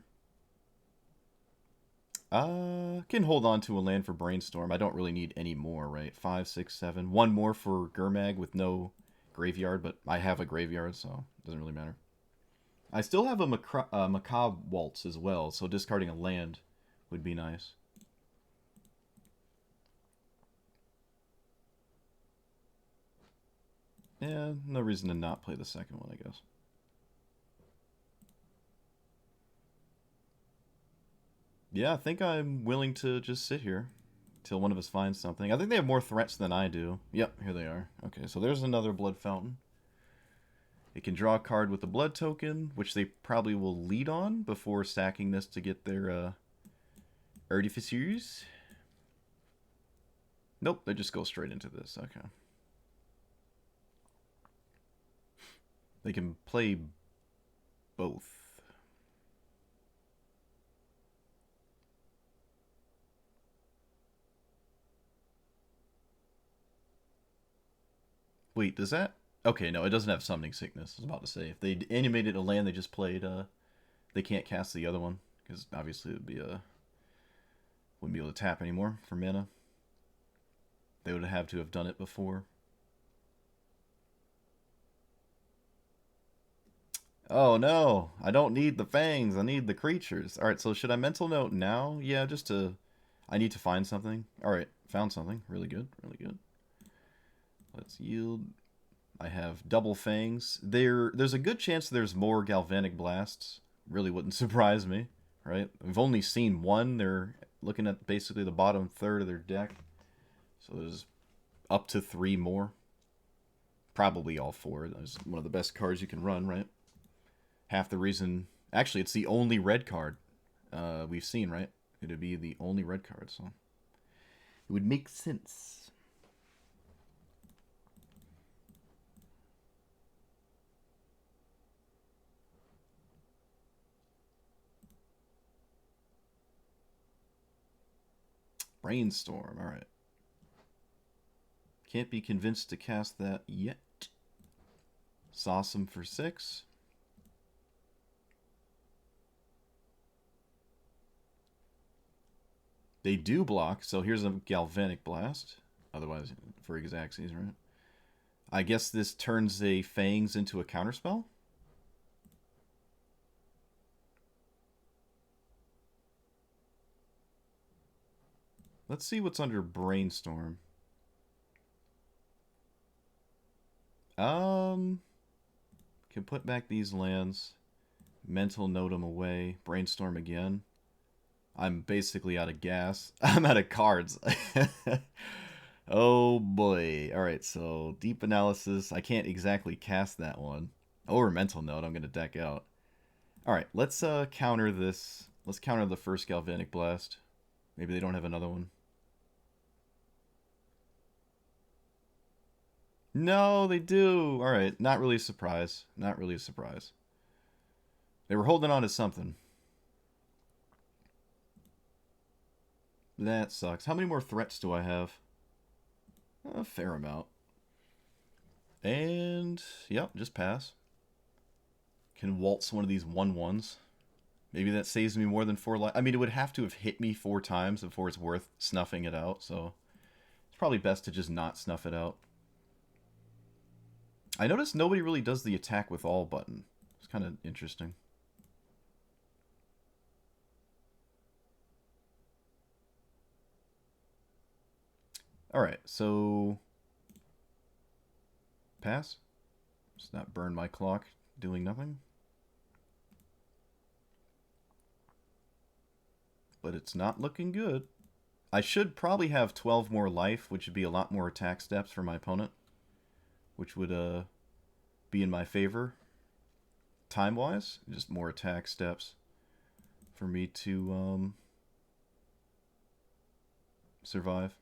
Can hold on to a land for Brainstorm. I don't really need any more, right? 5, 6, 7. One more for Gurmag with no graveyard, but I have a graveyard, so it doesn't really matter. I still have a Macabre Waltz as well, so discarding a land would be nice. Yeah, no reason to not play the second one, I guess. Yeah, I think I'm willing to just sit here till one of us finds something. I think they have more threats than I do. Yep, here they are. Okay, so there's another Blood Fountain. It can draw a card with a blood token, which they probably will lead on before sacking this to get their artificers. Nope, they just go straight into this. Okay. They can play both. Wait, does that... Okay, no, it doesn't have Summoning Sickness. I was about to say. If they animated a land they just played, they can't cast the other one. Because obviously it would be wouldn't be able to tap anymore for mana. They would have to have done it before. Oh no, I don't need the fangs, I need the creatures. Alright, so should I mental note now? Yeah, just to... I need to find something. Alright, found something. Really good, really good. Let's yield. I have double fangs. There's a good chance there's more Galvanic Blasts. Really wouldn't surprise me, right? We've only seen one. They're looking at basically the bottom third of their deck. So there's up to 3 more. Probably all 4. That's one of the best cards you can run, right? Half the reason... Actually, it's the only red card we've seen, right? It would be the only red card, so... It would make sense. Brainstorm, alright. Can't be convinced to cast that yet. Sawsome for 6. They do block, so here's a Galvanic Blast. Otherwise, for Xaxes, right? I guess this turns a Fangs into a counterspell? Let's see what's under Brainstorm. Can put back these lands. Mental note them away. Brainstorm again. I'm basically out of gas. I'm out of cards. Oh boy. Alright, so Deep Analysis. I can't exactly cast that one. Or Mental Note. I'm going to deck out. Alright, let's counter this. Let's counter the first Galvanic Blast. Maybe they don't have another one. No, they do. Alright, not really a surprise. Not really a surprise. They were holding on to something. That sucks. How many more threats do I have? A fair amount. And, yep, just pass. Can waltz one of these 1/1s. Maybe that saves me more than 4 life. I mean, it would have to have hit me 4 times before it's worth snuffing it out, so... It's probably best to just not snuff it out. I noticed nobody really does the attack with all button. It's kind of interesting. Alright, so... Pass. Just not burn my clock doing nothing. But it's not looking good. I should probably have 12 more life, which would be a lot more attack steps for my opponent. Which would be in my favor. Time-wise, just more attack steps for me to survive.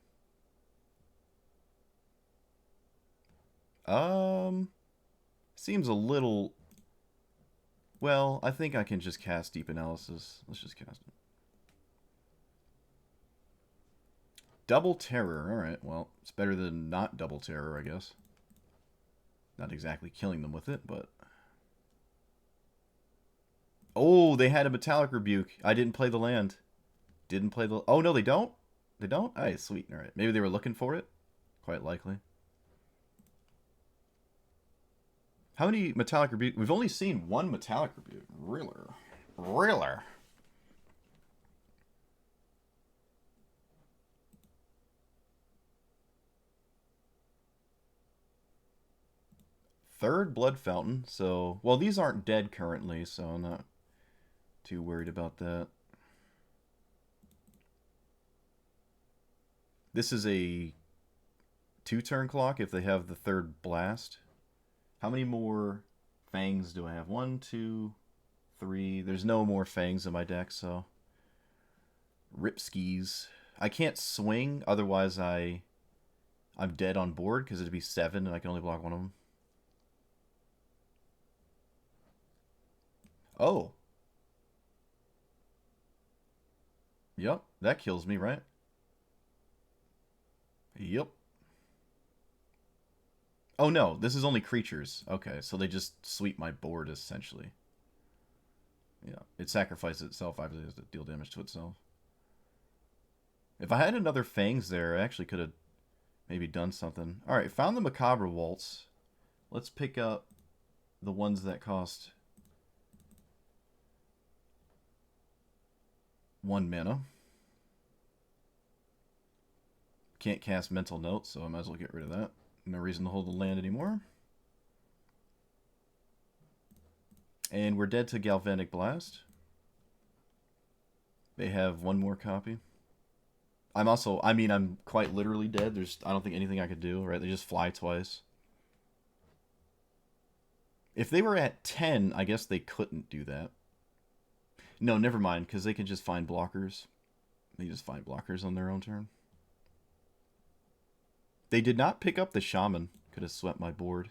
Seems a little... Well, I think I can just cast Deep Analysis. Let's just cast it. Double Terror. Alright, well, it's better than not Double Terror, I guess. Not exactly killing them with it, but... Oh, they had a Metallic Rebuke. I didn't play the land. Didn't play the... Oh, no, they don't? They don't? Alright, sweet. Alright, maybe they were looking for it. Quite likely. How many Metallic Rebuke? We've only seen one Metallic Rebuke. Really? Really? Third Blood Fountain. So, well, these aren't dead currently, so I'm not too worried about that. This is a 2-turn clock if they have the third blast. How many more fangs do I have? 1, 2, 3. There's no more fangs in my deck, so... Rip skis. I can't swing, otherwise I'm dead on board, because it'd be 7 and I can only block one of them. Oh. Yep, that kills me, right? Yep. Oh no, this is only creatures. Okay, so they just sweep my board, essentially. Yeah, it sacrifices itself. Obviously, it has to deal damage to itself. If I had another Fangs there, I actually could have maybe done something. Alright, found the Macabre Waltz. Let's pick up the ones that cost 1 mana. Can't cast Mental Note, so I might as well get rid of that. No reason to hold the land anymore. And we're dead to Galvanic Blast. They have 1 more copy. I'm quite literally dead. I don't think anything I could do, right? They just fly twice. If they were at 10, I guess they couldn't do that. No, never mind, because they can just find blockers. They just find blockers on their own turn. They did not pick up the Shaman. Could have swept my board.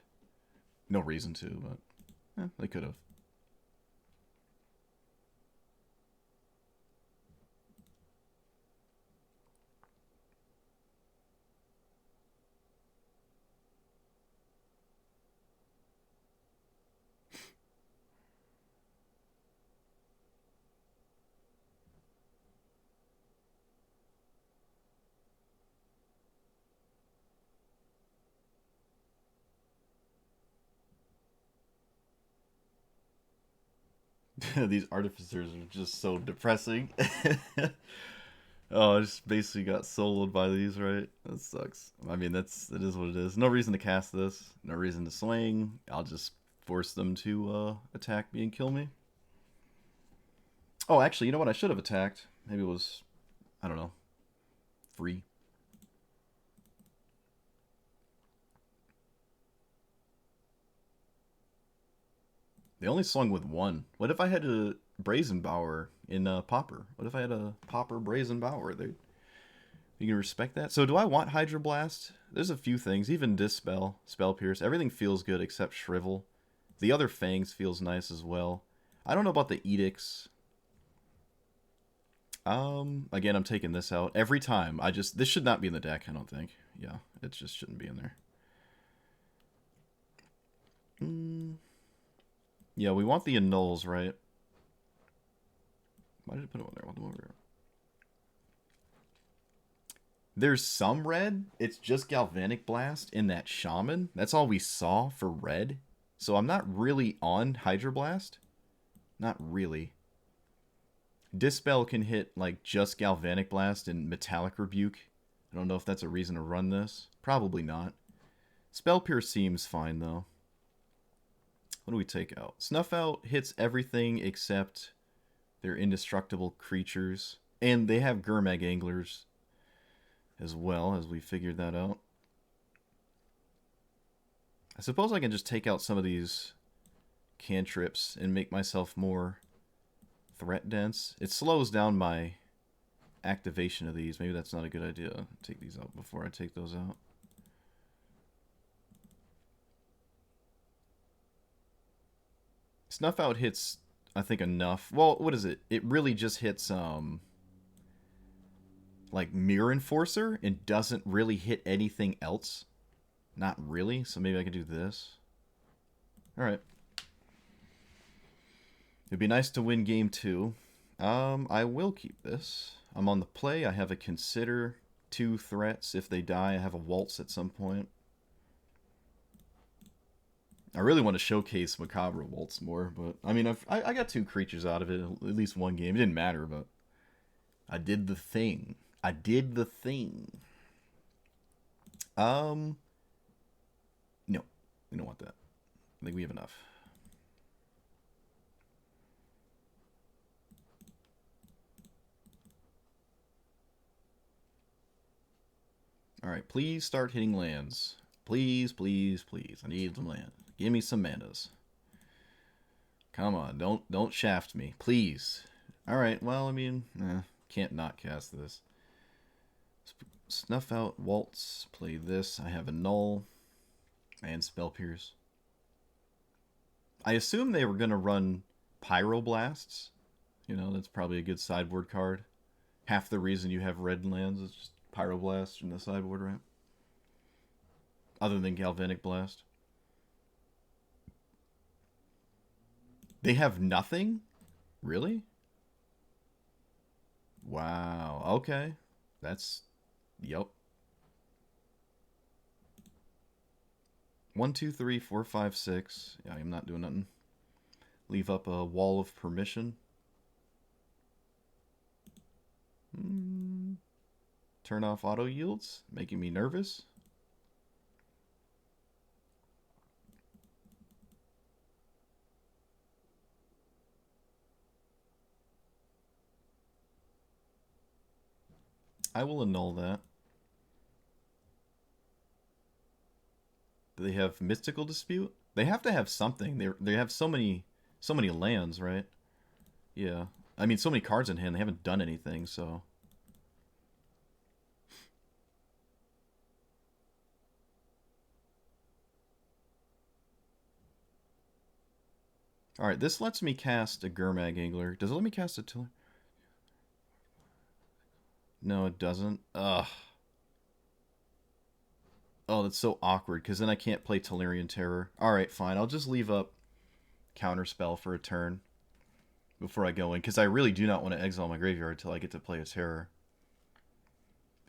No reason to, but they could have. These artificers are just so depressing. Oh, I just basically got soloed by these, right? That sucks. I mean, it is what it is. No reason to cast this. No reason to swing. I'll just force them to attack me and kill me. Oh, actually, you know what? I should have attacked. Maybe it was, I don't know, free. They only swung with 1. What if I had a Brazen Bower in Pauper? What if I had a Pauper Brazen Bower? You can respect that? So do I want Hydroblast? There's a few things. Even Dispel, Spell Pierce. Everything feels good except Shrivel. The other Fangs feels nice as well. I don't know about the Edicts. Again, I'm taking this out. Every time, this should not be in the deck, I don't think. Yeah, it just shouldn't be in there. Yeah, we want the Annuls, right? Why did I put them on there? I want them over here. There's some red. It's just Galvanic Blast in that Shaman. That's all we saw for red. So I'm not really on Hydroblast. Not really. Dispel can hit like just Galvanic Blast and Metallic Rebuke I don't know if that's a reason to run this. Probably not. Spell Pierce seems fine, though. What do we take out? Snuff Out hits everything except their indestructible creatures. And they have Gurmag Anglers as well, as we figured that out. I suppose I can just take out some of these cantrips and make myself more threat dense. It slows down my activation of these. Maybe that's not a good idea. Take these out before I take those out. Snuff Out hits, I think, enough. Well, what is it? It really just hits like Mirror Enforcer and doesn't really hit anything else. Not really, so maybe I can do this. Alright. It'd be nice to win game 2. I will keep this. I'm on the play. I have a Consider, 2 threats. If they die, I have a Waltz at some point. I really want to showcase Macabre Waltz more, but I mean, I got 2 creatures out of it, at least one game. It didn't matter, but I did the thing. I did the thing. No, we don't want that. I think we have enough. All right, please start hitting lands. Please, please, please. I need some land. Give me some manas. Come on, don't shaft me, please. All right, well, I mean, can't not cast this. Snuff Out, Waltz, play this. I have a Null and Spell Pierce. I assume they were going to run Pyroblasts. You know, that's probably a good sideboard card. Half the reason you have red lands is just Pyroblast in the sideboard, right? Other than Galvanic Blast. They have nothing? Really? Wow. Okay. That's... Yep. 1, 2, 3, 4, 5, 6. Yeah, I'm not doing nothing. Leave up a Wall of Permission. Turn off auto yields, making me nervous. I will annul that. Do they have Mystical Dispute? They have to have something. They have so many lands, right? Yeah. I mean, so many cards in hand. They haven't done anything, so. All right, this lets me cast a Gurmag Angler. Does it let me cast a Tiller? No, it doesn't. Ugh. Oh, that's so awkward, because then I can't play Tellurian Terror. Alright, fine. I'll just leave up Counterspell for a turn before I go in, because I really do not want to exile my graveyard until I get to play a Terror.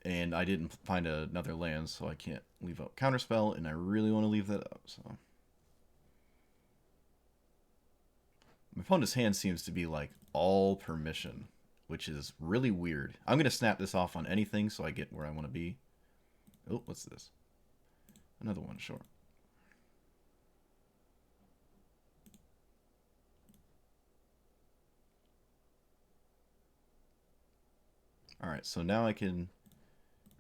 And I didn't find another land, so I can't leave up Counterspell, and I really want to leave that up, so... My opponent's hand seems to be, like, all permission, which is really weird. I'm going to snap this off on anything so I get where I want to be. Oh, what's this? Another one, sure. Alright, so now I can...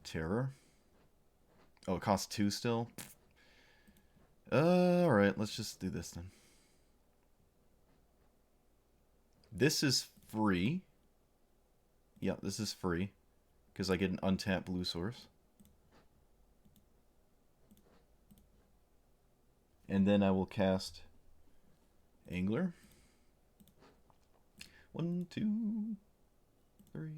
Terror. Oh, it costs 2 still? Alright, let's just do this then. This is free. Yeah, this is free. Because I get an untapped blue source. And then I will cast Angler. 1, 2, 3.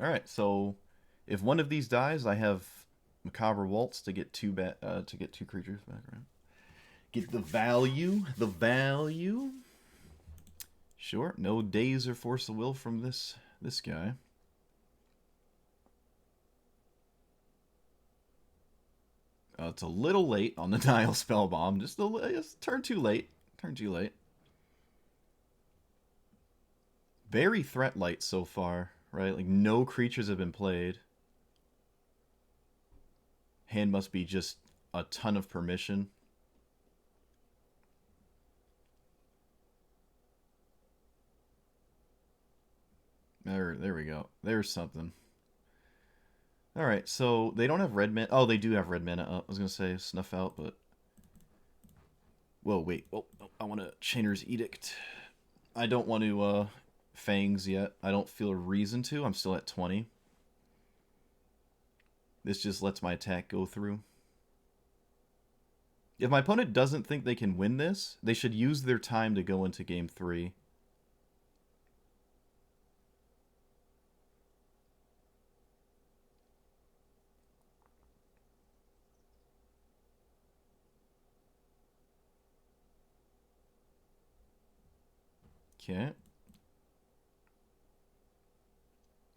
Alright, so if one of these dies, I have Macabre Waltz to get 2 creatures back, right? Get the value. The value. Sure, no daze or force of will from this guy. It's a little late on the Nile Spellbomb. Just turn too late. Turn too late. Very threat light so far, right? Like no creatures have been played. Hand must be just a ton of permission. There we go. There's something. All right, so they don't have red mana. Oh, they do have red mana up. I was gonna say snuff out, but whoa, wait. Oh, I want a Chainer's Edict. I don't want to Fangs yet. I don't feel a reason to. I'm still at 20. This just lets my attack go through. If my opponent doesn't think they can win this, they should use their time to go into game 3. Okay.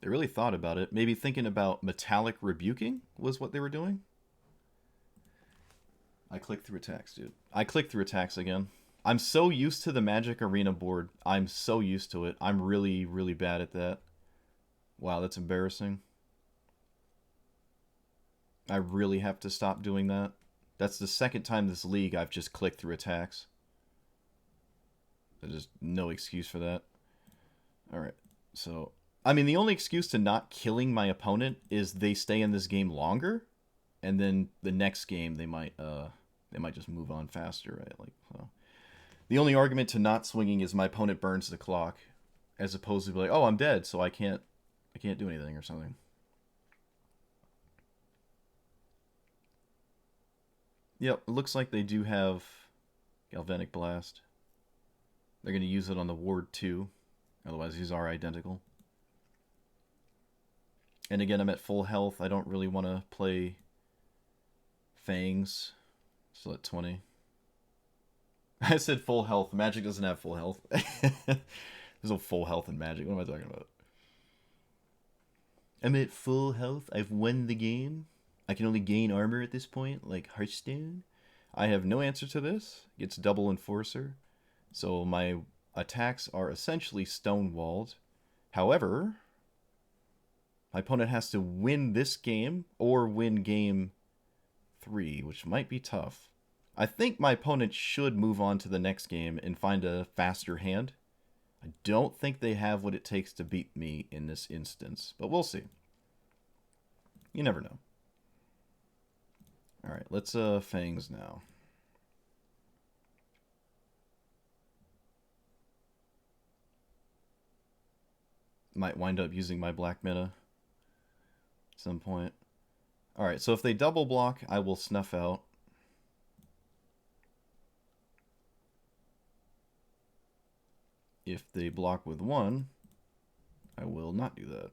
They really thought about it. Maybe thinking about metallic rebuking was what they were doing. I clicked through attacks, dude. I clicked through attacks again. I'm so used to the Magic Arena board. I'm so used to it. I'm really, really bad at that. Wow, that's embarrassing. I really have to stop doing that. That's the second time this league I've just clicked through attacks. There's just no excuse for that. Alright, so... I mean, the only excuse to not killing my opponent is they stay in this game longer, and then the next game they might just move on faster, right? Like, so. The only argument to not swinging is my opponent burns the clock, as opposed to be like, oh, I'm dead, so I can't do anything or something. Yep, it looks like they do have Galvanic Blast. They're going to use it on the ward too, otherwise these are identical. And again, I'm at full health. I don't really want to play Fangs. Still at 20. I said full health. Magic doesn't have full health. There's no full health in Magic. What am I talking about? I'm at full health. I've won the game. I can only gain armor at this point, like Hearthstone. I have no answer to this. It's double Enforcer. So my attacks are essentially stonewalled. However, my opponent has to win this game or win game 3, which might be tough. I think my opponent should move on to the next game and find a faster hand. I don't think they have what it takes to beat me in this instance, but we'll see. You never know. Alright, let's Fangs now. Might wind up using my black mana at some point. Alright, so if they double block, I will snuff out. If they block with 1, I will not do that.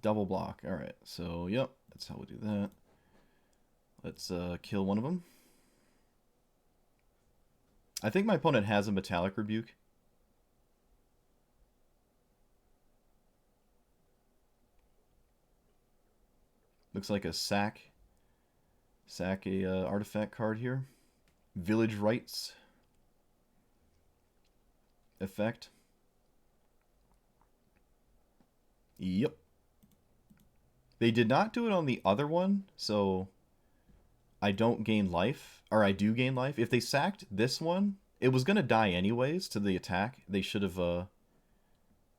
Double block. Alright, so yep, that's how we do that. Let's kill one of them. I think my opponent has a Metallic Rebuke. Looks like a sack a artifact card here. Village Rites effect. Yep. They did not do it on the other one, so I don't gain life, or I do gain life. If they sacked this one, it was going to die anyways to the attack. They should have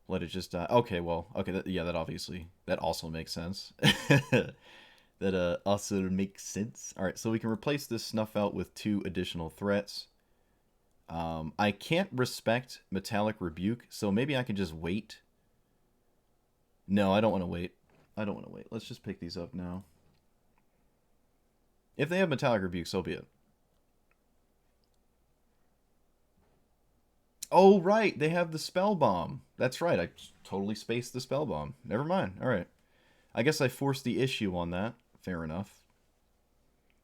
let it just die. Okay, well, okay, that also makes sense. That also makes sense. All right, so we can replace this snuff out with 2 additional threats. I can't respect Metallic Rebuke, so maybe I can just wait. No, I don't want to wait. Let's just pick these up now. If they have Metallic Rebuke, so be it. Oh, right, they have the Spell Bomb. That's right, I totally spaced the Spell Bomb. Never mind, all right. I guess I forced the issue on that. Fair enough.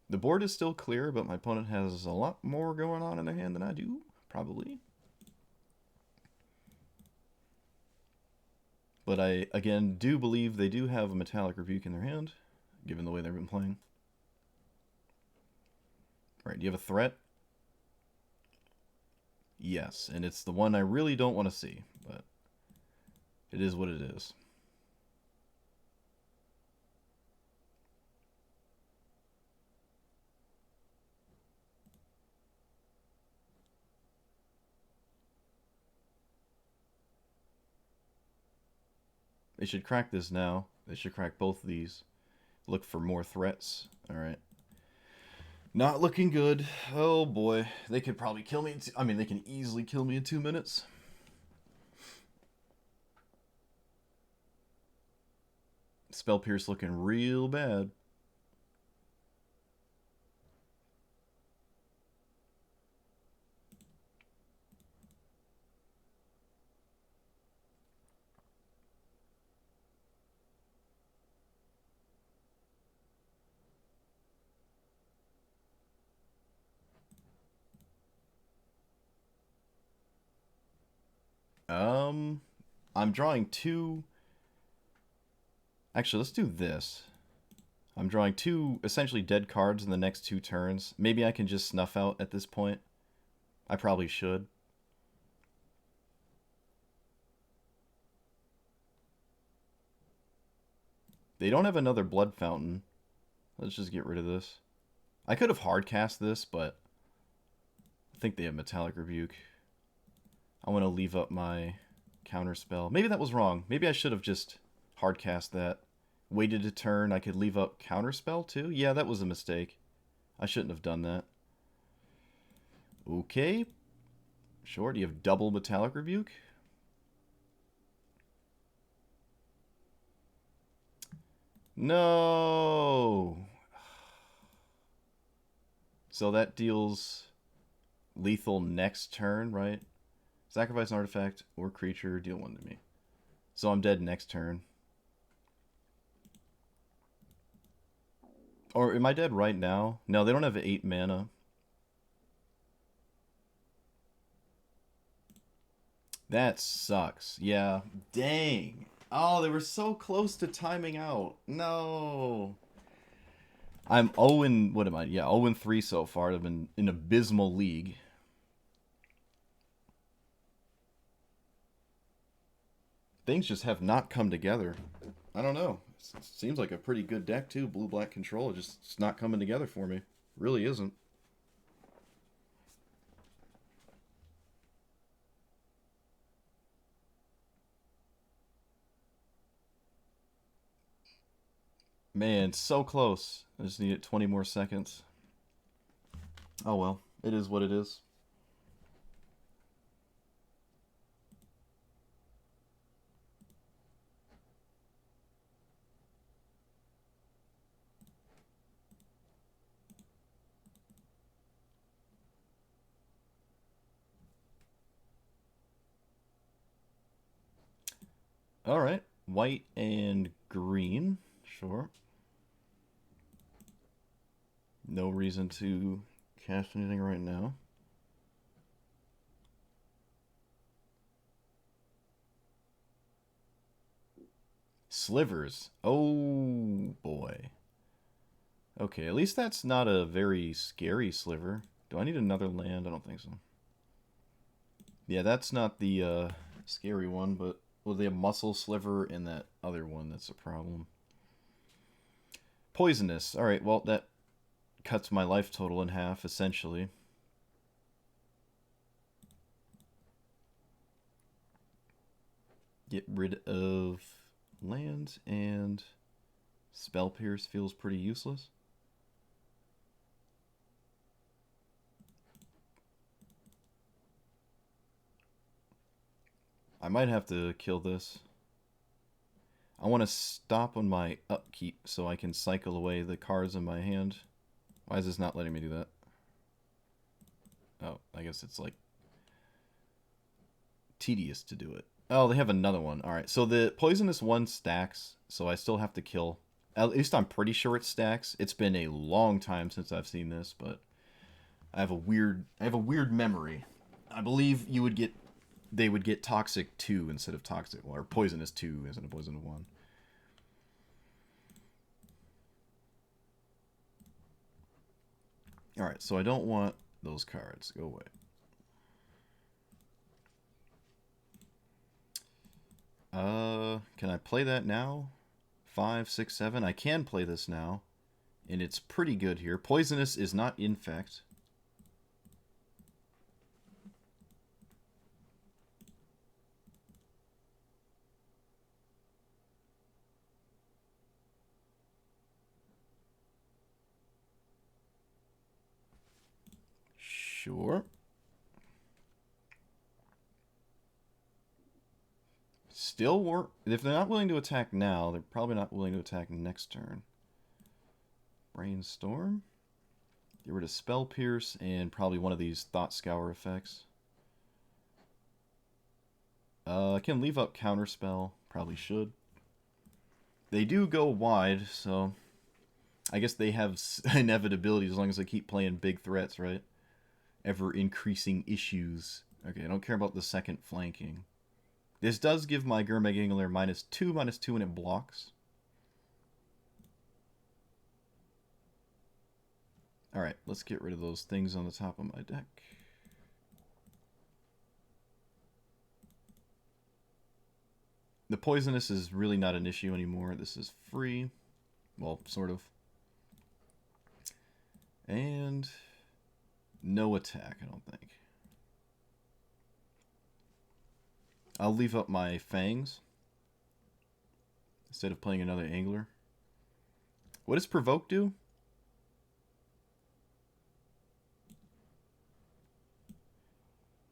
The board is still clear, but my opponent has a lot more going on in their hand than I do, probably. But I, again, do believe they do have a Metallic Rebuke in their hand, given the way they've been playing. Alright, do you have a threat? Yes, and it's the one I really don't want to see, but it is what it is. They should crack this now. They should crack both of these. Look for more threats. Alright. Not looking good. Oh boy. They could probably kill me. I mean, they can easily kill me in 2 minutes. Spell Pierce looking real bad. I'm drawing 2. Actually, let's do this. I'm drawing 2 essentially dead cards in the next 2 turns. Maybe I can just snuff out at this point. I probably should. They don't have another Blood Fountain. Let's just get rid of this. I could have hard cast this, but I think they have Metallic Rebuke. I want to leave up my counterspell. Maybe that was wrong. Maybe I should have just hard cast that. Waited a turn. I could leave up counterspell too. Yeah, that was a mistake. I shouldn't have done that. Okay. Sure, do you have double Metallic Rebuke? No! So that deals lethal next turn, right? Sacrifice an artifact or creature, deal 1 to me. So I'm dead next turn. Or am I dead right now? No, they don't have 8 mana. That sucks. Yeah. Dang. Oh, they were so close to timing out. No. I'm 0 and what am I? Yeah, 0 and 3 so far. I've been in an abysmal league. Things just have not come together. I don't know. It seems like a pretty good deck too. Blue-black control. It's not coming together for me. Really isn't. Man, so close. I just need 20 more seconds. Oh well, it is what it is. Alright, white and green. Sure. No reason to cast anything right now. Slivers. Oh boy. Okay, at least that's not a very scary sliver. Do I need another land? I don't think so. Yeah, that's not the scary one, but well, they have muscle sliver and that other one that's a problem. Poisonous. Alright, well, that cuts my life total in half, essentially. Get rid of lands, and Spell Pierce feels pretty useless. I might have to kill this. I want to stop on my upkeep so I can cycle away the cards in my hand. Why is this not letting me do that? Oh, I guess it's like tedious to do it. Oh, they have another one. Alright, so the poisonous one stacks, so I still have to kill. At least I'm pretty sure it stacks. It's been a long time since I've seen this, but I have a weird memory. I believe they would get toxic 2 instead of toxic, or poisonous 2 instead of poisonous 1. Alright, so I don't want those cards. Go away. Can I play that now? 5, 6, 7. I can play this now. And it's pretty good here. Poisonous is not infect. Sure. Still work. If they're not willing to attack now, they're probably not willing to attack next turn. Brainstorm. Get rid of Spell Pierce and probably one of these Thought Scour effects. I can leave up Counterspell. Probably should. They do go wide, so I guess they have inevitability as long as they keep playing big threats, right? Ever increasing issues. Okay, I don't care about the second flanking. This does give my Gurmag -2/-2 when it blocks. Alright, let's get rid of those things on the top of my deck. The poisonous is really not an issue anymore. This is free. Well, sort of. And no attack, I don't think. I'll leave up my Fangs instead of playing another Angler. What does Provoke do?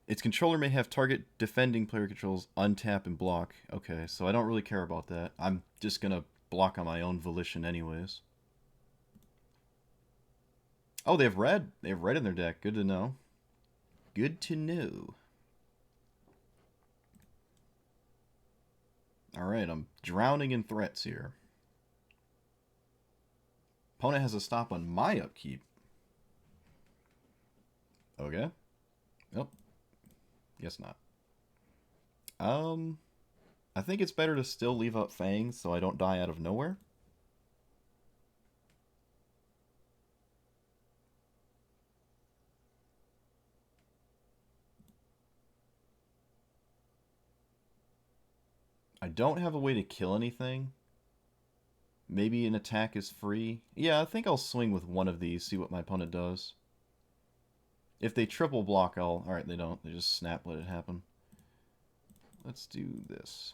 Its controller may have target defending player controls untap and block. Okay, so I don't really care about that. I'm just going to block on my own volition anyways. Oh, they have red. They have red in their deck. Good to know. Good to know. Alright, I'm drowning in threats here. Opponent has a stop on my upkeep. Okay. Nope. Guess not. I think it's better to still leave up Fangs so I don't die out of nowhere. I don't have a way to kill anything. Maybe an attack is free. Yeah, I think I'll swing with one of these, see what my opponent does. If they triple block, I'll... Alright, they don't. They just snap, let it happen. Let's do this.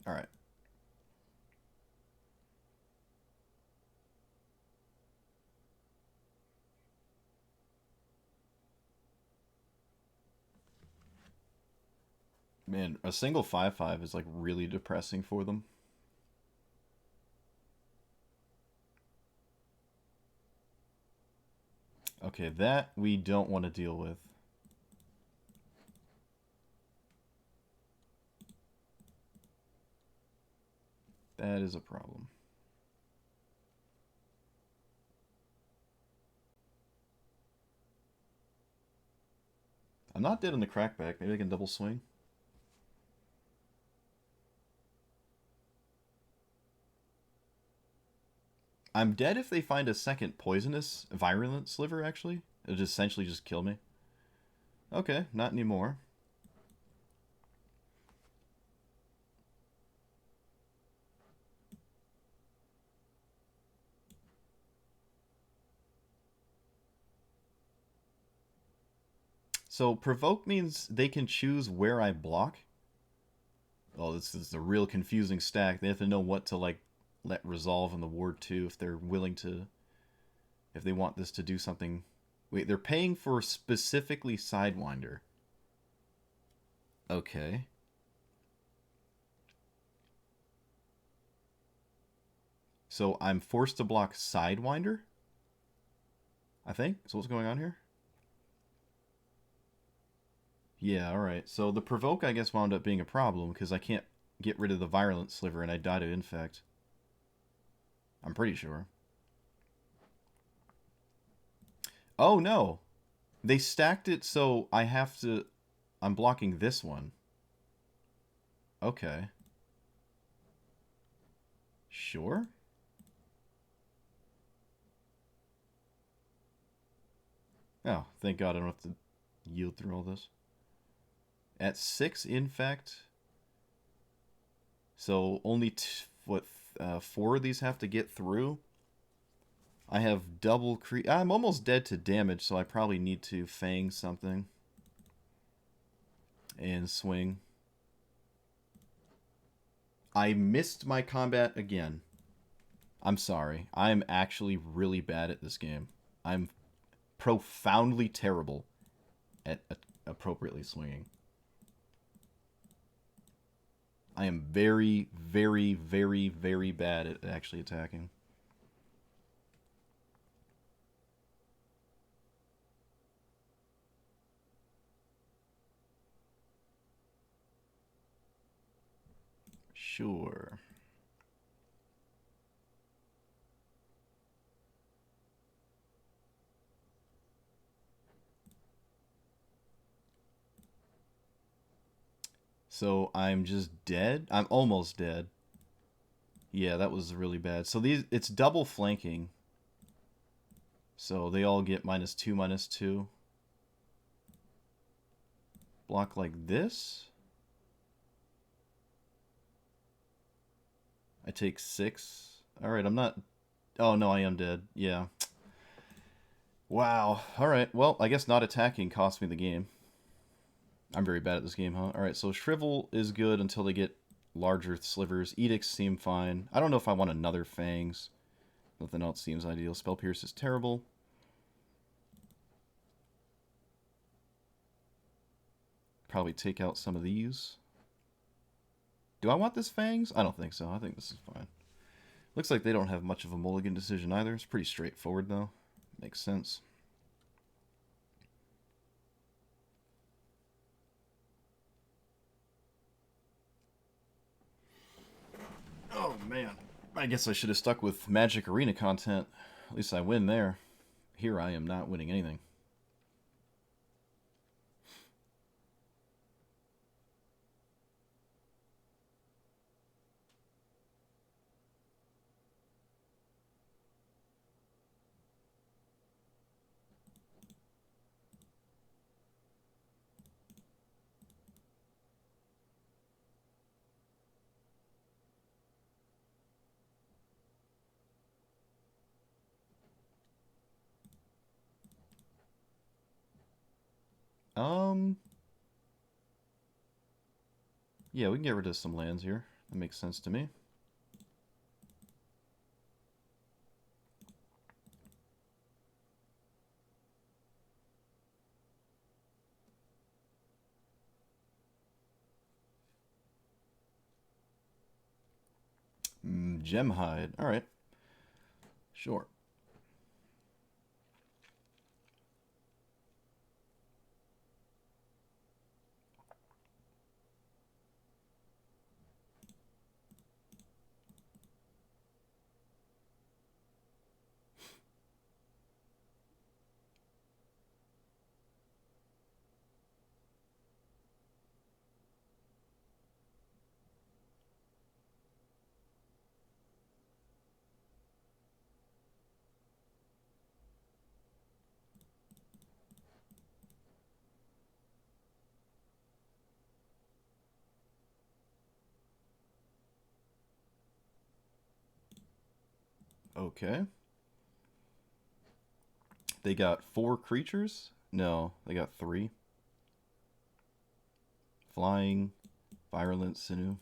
Alright. Man, a single 5/5 is like really depressing for them. Okay, that we don't want to deal with. That is a problem. I'm not dead on the crackback. Maybe I can double swing. I'm dead if they find a second poisonous virulent sliver, actually. It'll essentially just kill me. Okay, not anymore. So provoke means they can choose where I block. Oh, this is a real confusing stack. They have to know what to like let resolve in the ward too if they're willing to, if they want this to do something. Wait, they're paying for specifically Sidewinder. Okay. So I'm forced to block Sidewinder? I think? So what's going on here? Yeah, alright. So the provoke, I guess, wound up being a problem because I can't get rid of the virulent sliver and I die to infect. I'm pretty sure. Oh, no. They stacked it so I have to... I'm blocking this one. Okay. Sure. Oh, thank God I don't have to yield through all this. At 6, in fact. So only, what, 4 of these have to get through? I have double I'm almost dead to damage, so I probably need to Fang something. And swing. I missed my combat again. I'm sorry. I'm actually really bad at this game. I'm profoundly terrible at appropriately swinging. I am very, very, very, very bad at actually attacking. Sure. So I'm just dead? I'm almost dead. Yeah, that was really bad. So it's double flanking. So they all get -2, -2. Block like this. I take 6. Alright, I'm not... Oh, no, I am dead. Yeah. Wow. Alright, well, I guess not attacking cost me the game. I'm very bad at this game, huh? Alright, so Shrivel is good until they get larger slivers. Edicts seem fine. I don't know if I want another Fangs. Nothing else seems ideal. Spell Pierce is terrible. Probably take out some of these. Do I want this Fangs? I don't think so. I think this is fine. Looks like they don't have much of a mulligan decision either. It's pretty straightforward, though. Makes sense. Oh, man. I guess I should have stuck with Magic Arena content. At least I win there. Here I am not winning anything. Um, yeah, we can get rid of some lands here. That makes sense to me. Gemhide. Alright. Sure. Okay. They got 4 creatures? No, they got 3. Flying, Virulent Sinew.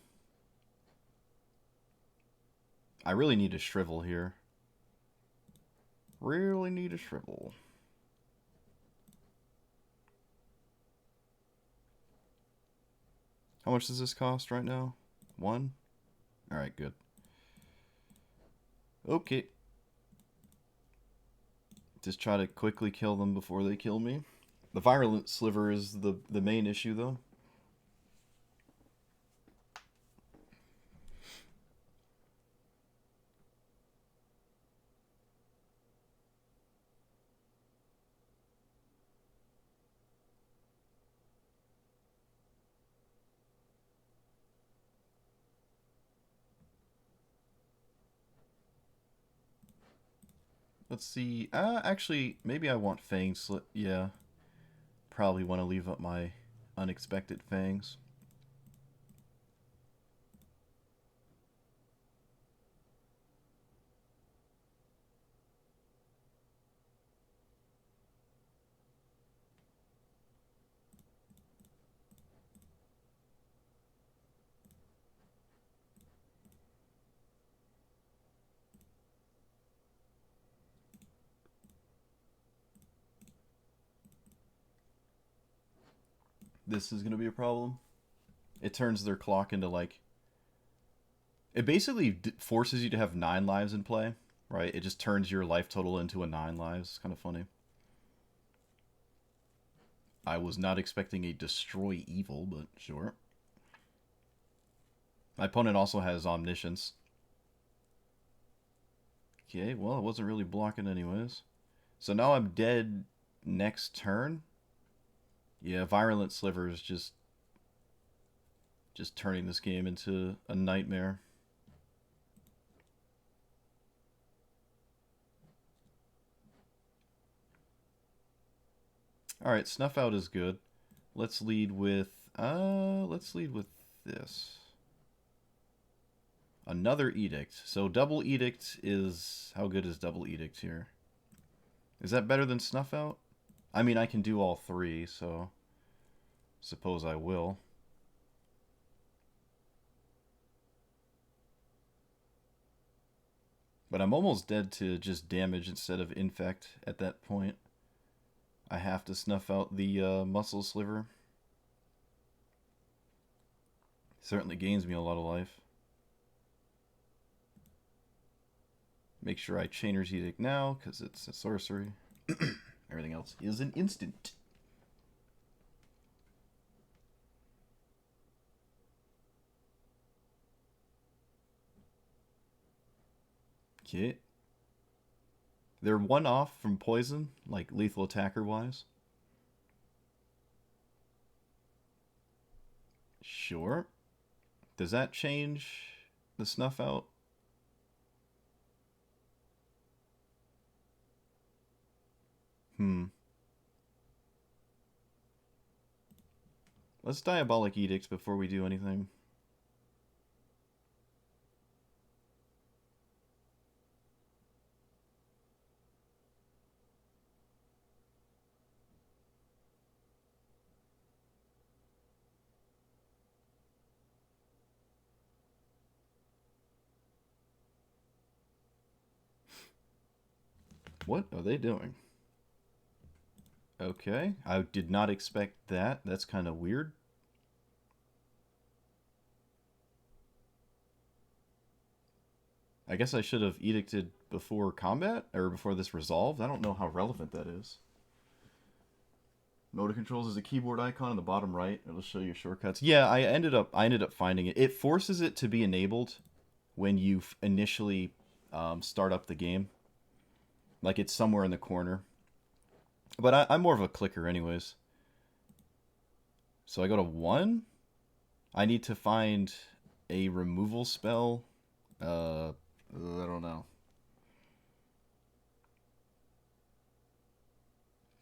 I really need a Shrivel here. Really need a Shrivel. How much does this cost right now? 1? Alright, good. Okay. Just try to quickly kill them before they kill me. The Virulent Sliver is the main issue, though. Let's see. Actually, maybe I want Fang Slip. Yeah, probably want to leave up my unexpected Fangs. This is gonna be a problem. It turns their clock into like it basically forces you to have 9 lives in play, right? It just turns your life total into a 9 lives. It's kind of funny. I was not expecting a destroy evil, but sure. My opponent also has omniscience. Okay, well, it wasn't really blocking anyways. So now I'm dead next turn. Yeah, Virulent Sliver is just turning this game into a nightmare. All right, Snuff Out is good. Let's lead with this. Another Edict. So Double Edict is how good is Double Edict here? Is that better than Snuff Out? I mean, I can do all three, so suppose I will. But I'm almost dead to just damage instead of infect at that point. I have to snuff out the muscle sliver. Certainly gains me a lot of life. Make sure I Chainer's Edict now, because it's a sorcery. Everything else is an instant. Okay. They're one off from poison, like lethal attacker wise. Sure. Does that change the snuff out? Hmm. Let's Diabolic Edicts before we do anything. What are they doing? Okay, I did not expect that. That's kind of weird. I guess I should have edicted before combat or before this resolved. I don't know how relevant that is. Motor controls is a keyboard icon in the bottom right. It'll show you shortcuts. Yeah, I ended up finding it. It forces it to be enabled when you initially start up the game. Like it's somewhere in the corner. But I'm more of a clicker, anyways. So I go to 1. I need to find a removal spell. I don't know.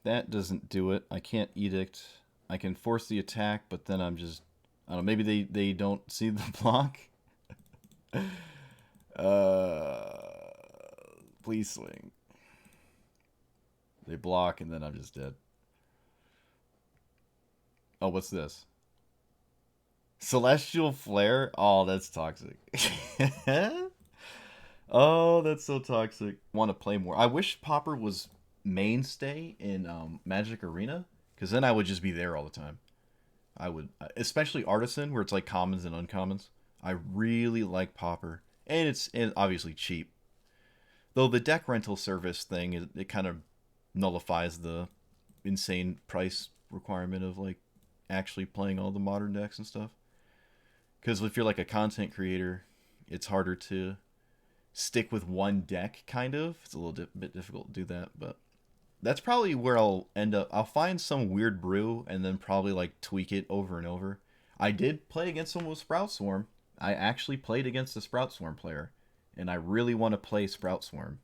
That doesn't do it. I can't edict. I can force the attack, but then I'm just I don't know, maybe they don't see the block. uh Please swing. They block and then I'm just dead. Oh, what's this? Celestial Flare? Oh, that's toxic. Oh, that's so toxic. Want to play more. I wish Pauper was mainstay in Magic Arena, because then I would just be there all the time. I would, especially Artisan, where it's like commons and uncommons. I really like Pauper, and it's obviously cheap. Though the deck rental service thing, it kind of nullifies the insane price requirement of like actually playing all the modern decks and stuff. Because if you're like a content creator, it's harder to stick with one deck, kind of. It's a little bit difficult to do that, but that's probably where I'll end up. I'll find some weird brew and then probably like tweak it over and over. I did play against someone with Sprout Swarm. I actually played against a Sprout Swarm player, and I really want to play Sprout Swarm.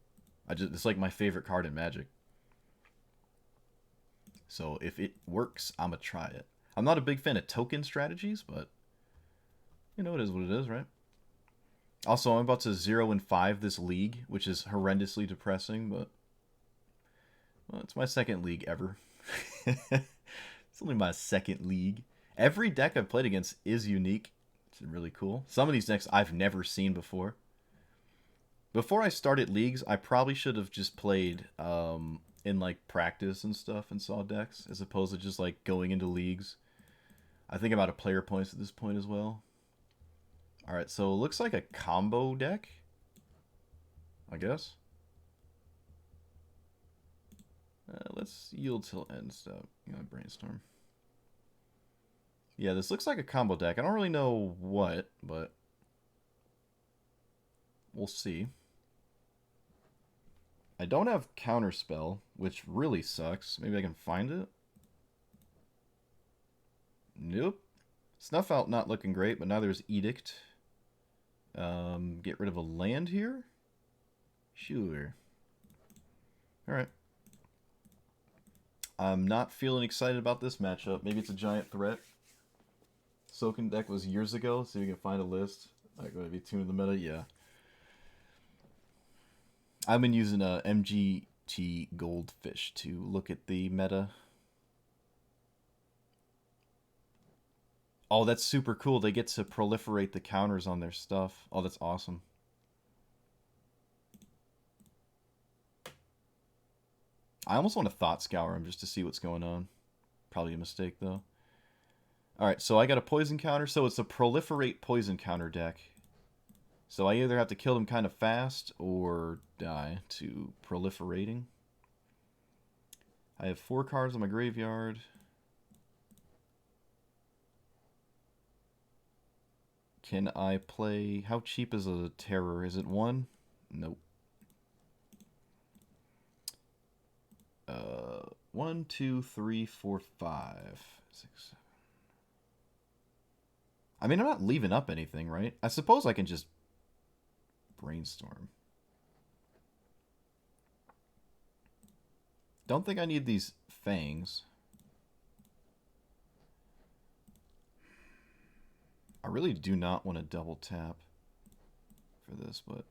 It's like my favorite card in Magic. So if it works, I'm gonna try it. I'm not a big fan of token strategies, but you know it is what it is, right? Also, I'm about to 0-5 this league, which is horrendously depressing, but well, it's my second league ever. It's only my second league. Every deck I've played against is unique. It's really cool. Some of these decks I've never seen before. Before I started leagues, I probably should have just played in like practice and stuff and saw decks as opposed to just like going into leagues. I think I'm out of player points at this point as well. All right, so it looks like a combo deck, I guess. Let's yield till end step. Brainstorm. Yeah, this looks like a combo deck. I don't really know what, but we'll see. I don't have Counterspell, which really sucks. Maybe I can find it. Nope. Snuff Out not looking great, but now there's Edict. Get rid of a land here? Sure. Alright. I'm not feeling excited about this matchup. Maybe it's a giant threat. Soaking deck was years ago. See if we can find a list. Like, maybe tune in the meta? Yeah. I've been using a MTG Goldfish to look at the meta. Oh, that's super cool. They get to proliferate the counters on their stuff. Oh, that's awesome. I almost want to Thought Scour him just to see what's going on. Probably a mistake, though. Alright, so I got a poison counter. So it's a proliferate poison counter deck. So I either have to kill them kind of fast or die to proliferating. I have 4 cards in my graveyard. Can I play... How cheap is a terror? Is it 1? Nope. 1, 2, 3, 4, 5, 6, 7. I mean, I'm not leaving up anything, right? I suppose I can just brainstorm. Don't think I need these fangs. I really do not want to double tap for this, but...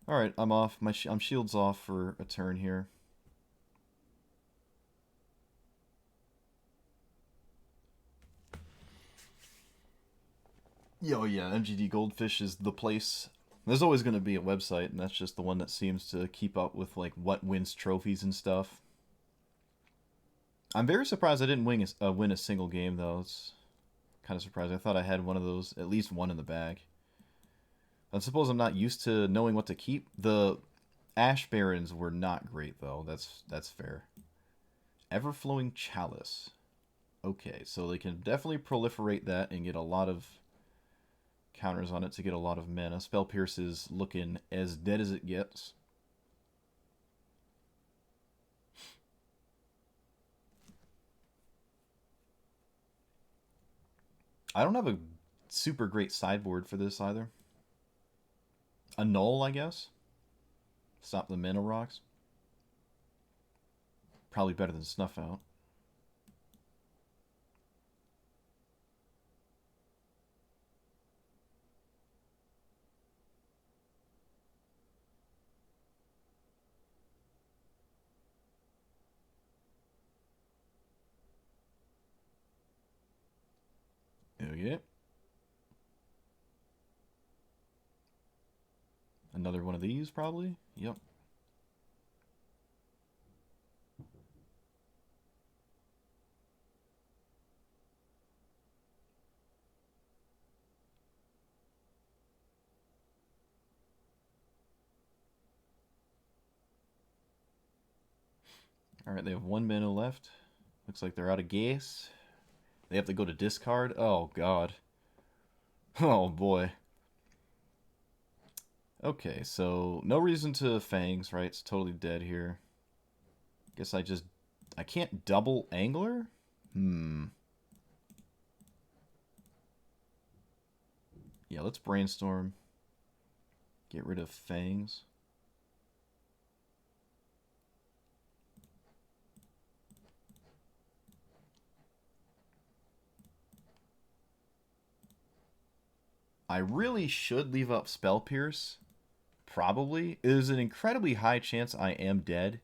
Alright, I'm off. I'm shields off for a turn here. Oh yeah, MGD Goldfish is the place. There's always going to be a website, and that's just the one that seems to keep up with like what wins trophies and stuff. I'm very surprised I didn't win a single game, though. It's kind of surprised. I thought I had one of those, at least one in the bag. I suppose I'm not used to knowing what to keep. The Ash Barons were not great, though. That's fair. Everflowing Chalice. Okay, so they can definitely proliferate that and get a lot of counters on it to get a lot of mana. Spell Pierce is looking as dead as it gets. I don't have a super great sideboard for this either. Annul, I guess. Stop the mana rocks. Probably better than Snuff Out. Okay. Another one of these, probably? Yep. Alright, they have 1 mana left. Looks like they're out of gas. They have to go to discard. Oh, God. Oh, boy. Okay, so no reason to Fangs, right? It's totally dead here. Guess I can't double Angler? Yeah, let's brainstorm. Get rid of Fangs. I really should leave up Spell Pierce. Probably. There's an incredibly high chance I am dead.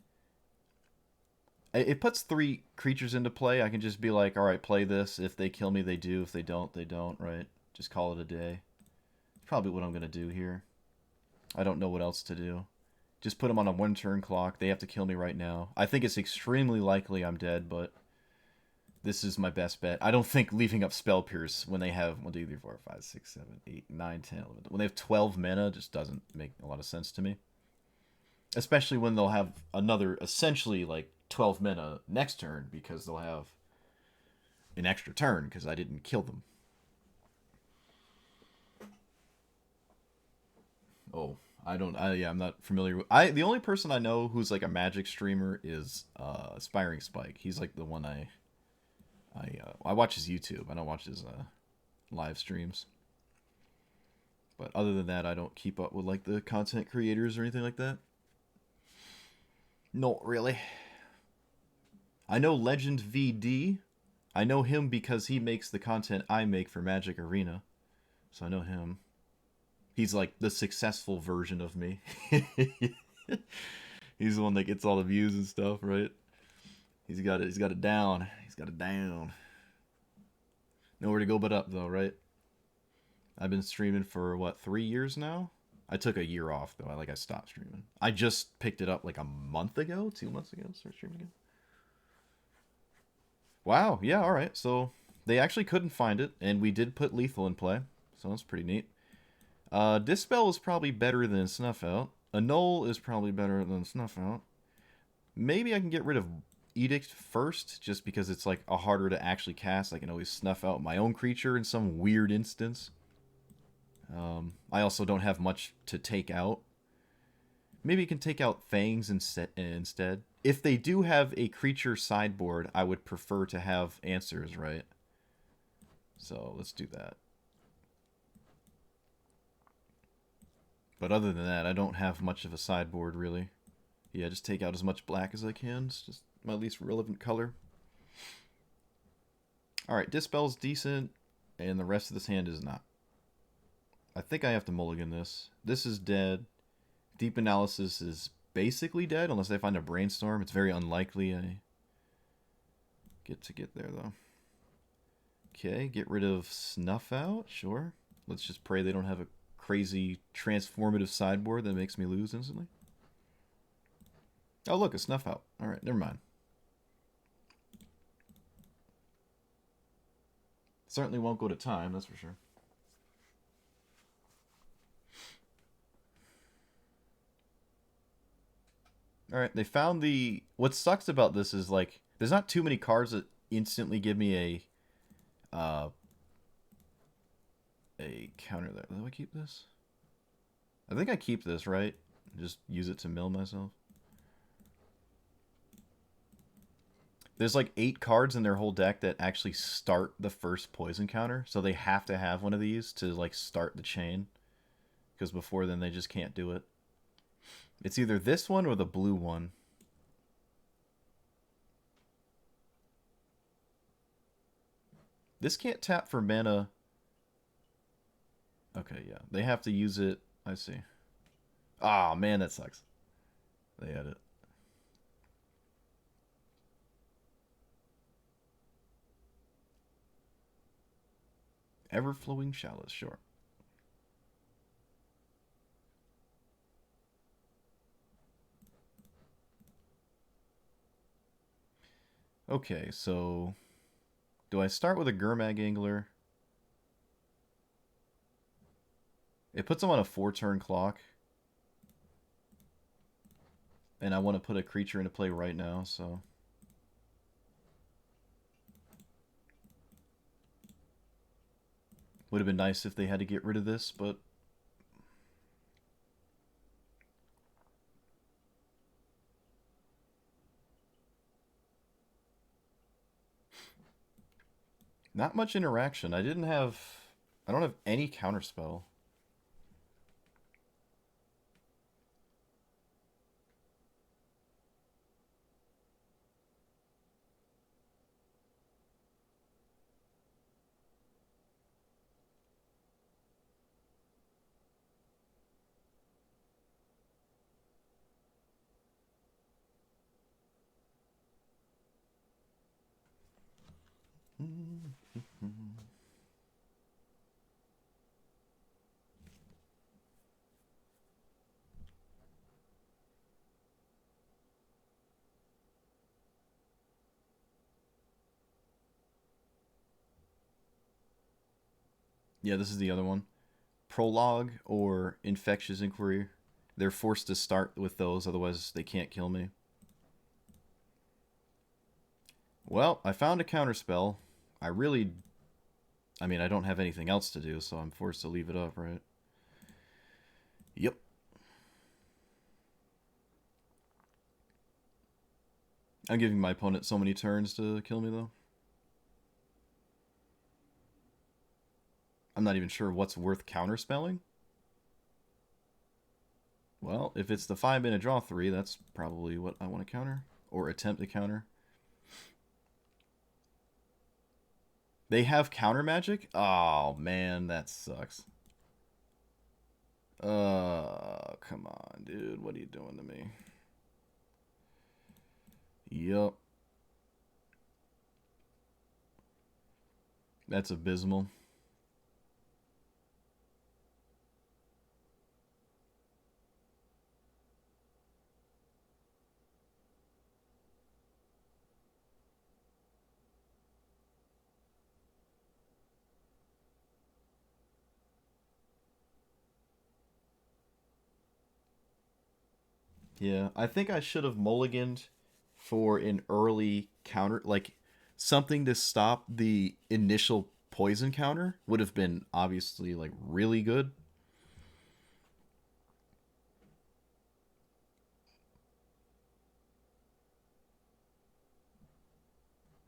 It puts 3 creatures into play. I can just be like, alright, play this. If they kill me, they do. If they don't, they don't, right? Just call it a day. Probably what I'm going to do here. I don't know what else to do. Just put them on a 1-turn clock. They have to kill me right now. I think it's extremely likely I'm dead, but this is my best bet. I don't think leaving up Spell Pierce when they have 1, 2, 3, 4, 5, 6, 7, 8, 9, 10, 11. When they have 12 mana, just doesn't make a lot of sense to me. Especially when they'll have another, essentially, like, 12 mana next turn because they'll have an extra turn because I didn't kill them. Oh, I'm not familiar with... The only person I know who's, like, a Magic streamer is Aspiring Spike. He's, like, the one I watch his YouTube. I don't watch his live streams. But other than that, I don't keep up with, like, the content creators or anything like that. Not really. I know Legend VD. I know him because he makes the content I make for Magic Arena. So I know him. He's like the successful version of me. He's the one that gets all the views and stuff, right? He's got it down. He's got it down. Nowhere to go but up though, right? I've been streaming for what, 3 years now? I took a year off though. I stopped streaming. I just picked it up like a month ago, 2 months ago, start streaming again. Wow, yeah, alright. So they actually couldn't find it, and we did put lethal in play. So that's pretty neat. Dispel is probably better than Snuff Out. Annul is probably better than Snuff Out. Maybe I can get rid of Edict first, just because it's like a harder to actually cast. I can always snuff out my own creature in some weird instance. I also don't have much to take out. Maybe you can take out Fangs instead. If they do have a creature sideboard, I would prefer to have answers, right? So let's do that. But other than that, I don't have much of a sideboard, really. Yeah, just take out as much black as I can. It's just my least relevant color. Alright, Dispel's decent, and the rest of this hand is not. I think I have to mulligan this. This is dead. Deep Analysis is basically dead, unless I find a Brainstorm. It's very unlikely I get there, though. Okay, get rid of Snuff Out, sure. Let's just pray they don't have a crazy transformative sideboard that makes me lose instantly. Oh, look, a Snuff Out. Alright, never mind. Certainly won't go to time, that's for sure. Alright, they found the... What sucks about this is, like, there's not too many cards that instantly give me a counter there. Do I keep this? I think I keep this, right? Just use it to mill myself. There's like 8 cards in their whole deck that actually start the first poison counter, so they have to have one of these to like start the chain. Because before then they just can't do it. It's either this one or the blue one. This can't tap for mana. Okay, yeah. They have to use it. I see. Ah, man, that sucks. They had it. Ever-flowing Chalice, sure. Okay, so... Do I start with a Gurmag Angler? It puts them on a 4-turn clock. And I want to put a creature into play right now, so... Would have been nice if they had to get rid of this, but... Not much interaction. I don't have any counterspell. Yeah, this is the other one. Prologue or Infectious Inquiry. They're forced to start with those, otherwise they can't kill me. Well, I found a counterspell. I mean, I don't have anything else to do, so I'm forced to leave it up, right? Yep. I'm giving my opponent so many turns to kill me, though. I'm not even sure what's worth counterspelling. Well, if it's the 5-mana draw 3, that's probably what I want to counter. Or attempt to counter. They have counter magic? Oh, man, that sucks. Come on, dude. What are you doing to me? Yup. That's abysmal. Yeah, I think I should have mulliganed for an early counter, like something to stop the initial poison counter would have been obviously like really good.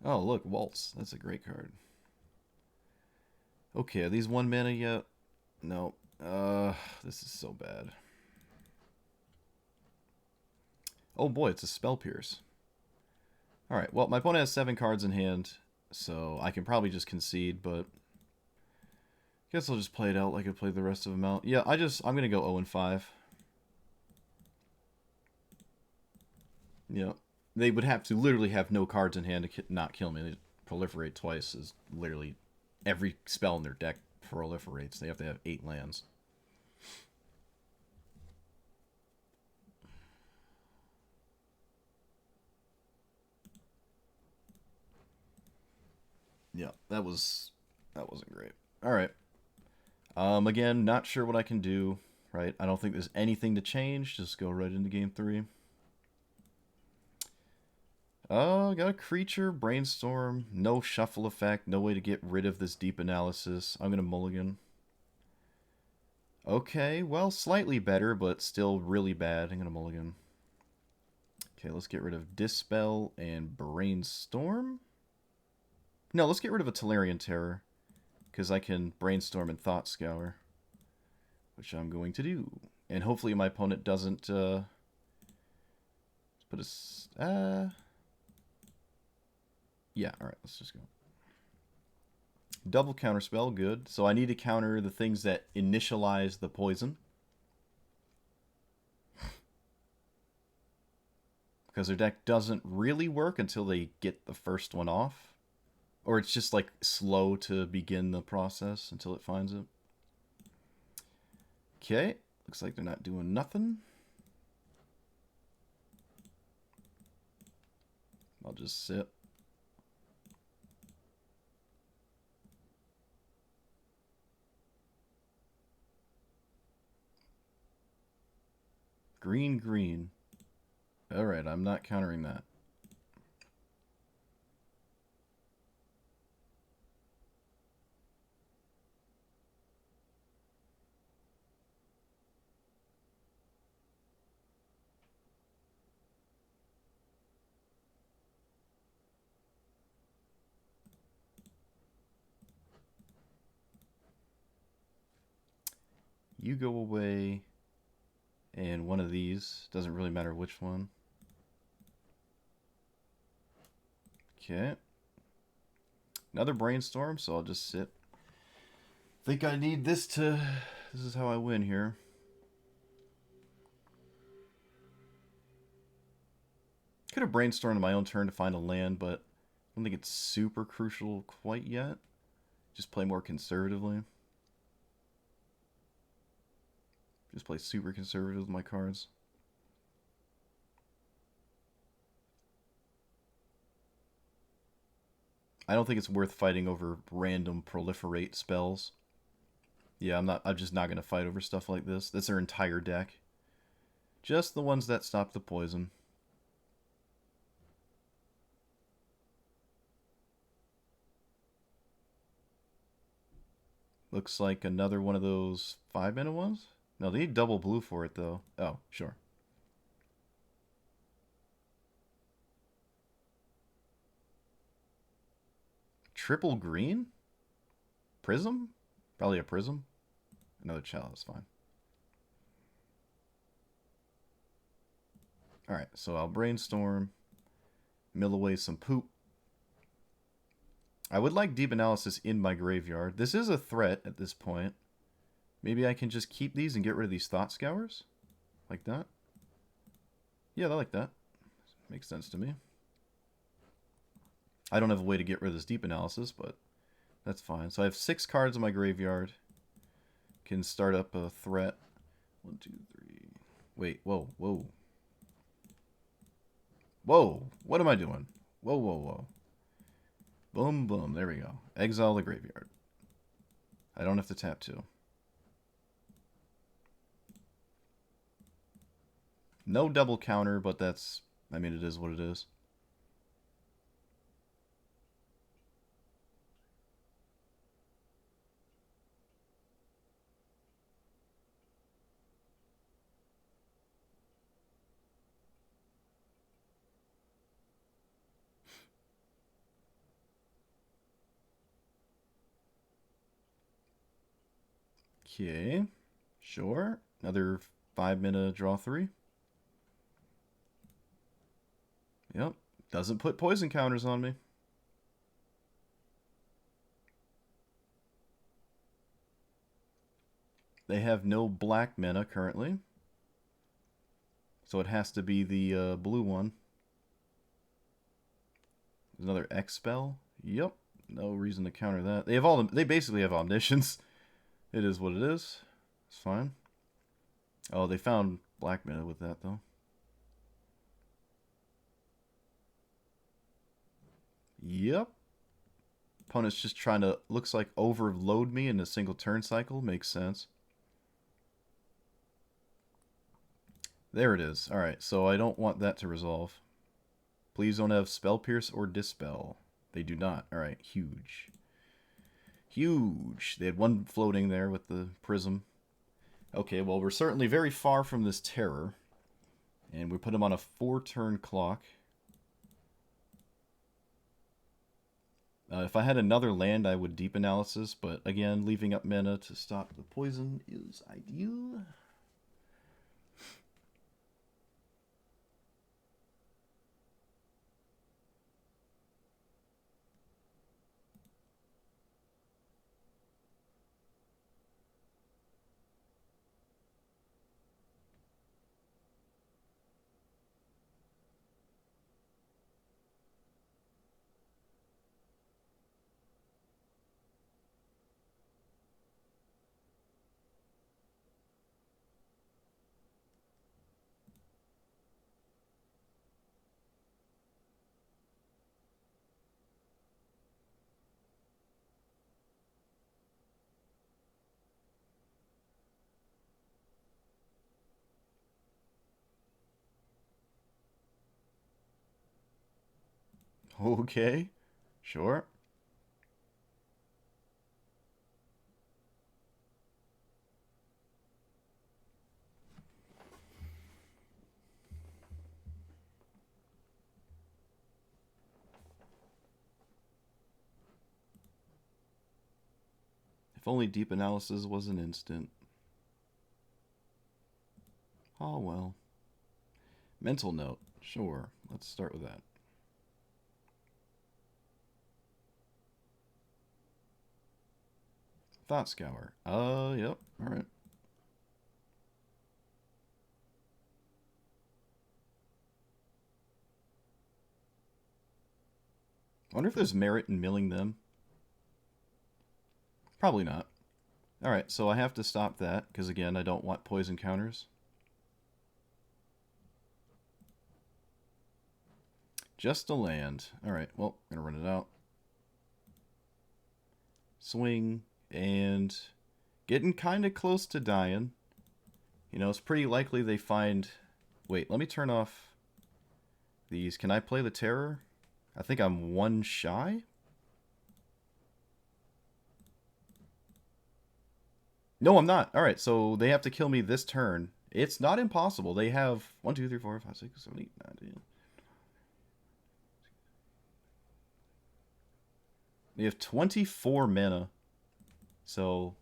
Oh, look, Waltz. That's a great card. Okay, are these 1 mana yet? No. This is so bad. Oh boy, it's a Spell Pierce. Alright, well, my opponent has 7 cards in hand, so I can probably just concede, but guess I'll just play it out like I played the rest of them out. Yeah, I'm gonna go 0-5. Yeah. They would have to literally have no cards in hand to not kill me. They proliferate twice is literally every spell in their deck proliferates. They have to have 8 lands. Yeah, that wasn't great. All right. Again, not sure what I can do. Right. I don't think there's anything to change. Just go right into game 3. Got a creature, brainstorm, no shuffle effect, no way to get rid of this deep analysis. I'm gonna mulligan. Okay, well, slightly better, but still really bad. I'm gonna mulligan. Okay, let's get rid of Dispel and Brainstorm. No, let's get rid of a Tolarian Terror, because I can Brainstorm and Thought Scour, which I'm going to do. And hopefully my opponent doesn't put a... yeah, alright, let's just go. Double Counterspell, good. So I need to counter the things that initialize the poison. Because their deck doesn't really work until they get the first one off. Or it's just like slow to begin the process until it finds it. Okay, looks like they're not doing nothing. I'll just sit. Green, green. Alright, I'm not countering that. You go away, and one of these, doesn't really matter which one. Okay. Another brainstorm, so I'll just sit. Think I need this to... This is how I win here. Could have brainstormed my own turn to find a land, but don't think it's super crucial quite yet. Just play more conservatively. Just play super conservative with my cards. I don't think it's worth fighting over random proliferate spells. Yeah, I'm just not gonna fight over stuff like this. That's their entire deck. Just the ones that stop the poison. Looks like another one of those 5-mana ones? No, they need double blue for it, though. Oh, sure. Triple green? Prism? Probably a prism. Another chalice, fine. Alright, so I'll brainstorm. Mill away some poop. I would like deep analysis in my graveyard. This is a threat at this point. Maybe I can just keep these and get rid of these thought scours? Like that? Yeah, I like that. Makes sense to me. I don't have a way to get rid of this deep analysis, but that's fine. So I have 6 cards in my graveyard. Can start up a threat. 1, 2, 3. Wait, whoa, whoa. Whoa, what am I doing? Whoa, whoa, whoa. Boom, boom, there we go. Exile the graveyard. I don't have to tap 2. No double counter, but that's, I mean, it is what it is. Okay, sure. Another 5-mana draw 3. Yep, doesn't put poison counters on me. They have no black mana currently. So it has to be the blue one. There's another X spell. Yep, no reason to counter that. They have all. They basically have omniscience. It is what it is. It's fine. Oh, they found black mana with that though. Yep. Opponent's just trying to, looks like, overload me in a single turn cycle. Makes sense. There it is. Alright, so I don't want that to resolve. Please don't have Spell Pierce or Dispel. They do not. Alright, huge. Huge. They had one floating there with the Prism. Okay, well, we're certainly very far from this terror. And we put him on a 4-turn clock. If I had another land, I would deep analysis, but again, leaving up mana to stop the poison is ideal. Okay, sure. If only deep analysis was an instant. Oh well. Mental note. Sure. Let's start with that. Thought Scour. Yep. Alright. I wonder if there's merit in milling them. Probably not. Alright, so I have to stop that, because again, I don't want poison counters. Just a land. Alright, well, gonna run it out. Swing, and getting kind of close to dying. You know, it's pretty likely they find... Wait, let me turn off these. Can I play the Terror? I think I'm one shy? No, I'm not. Alright, so they have to kill me this turn. It's not impossible. They have 1, 2, 3, 4, 5, 6, 7, 8, 9, 10. They have 24 mana. So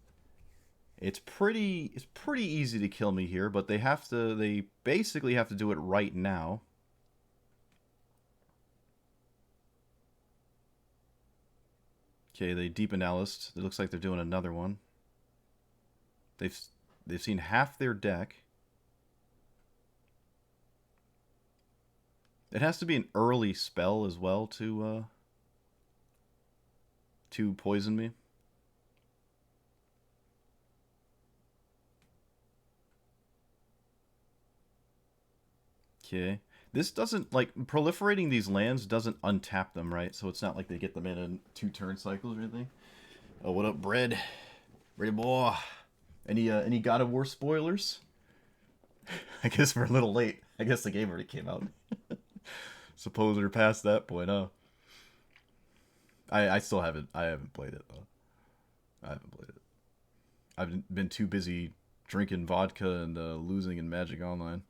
it's pretty easy to kill me here, but they basically have to do it right now. Okay, they deep analyzed. It looks like they're doing another one. They've seen half their deck. It has to be an early spell as well to poison me. Okay. This doesn't, like, proliferating these lands doesn't untap them, right? So it's not like they get them in 2 turn cycles or anything. Oh, what up, Bread? Ready, boy. Any God of War spoilers? I guess we're a little late. I guess the game already came out. Suppose we're past that point, huh? I still haven't played it though. I haven't played it. I've been too busy drinking vodka and losing in Magic Online.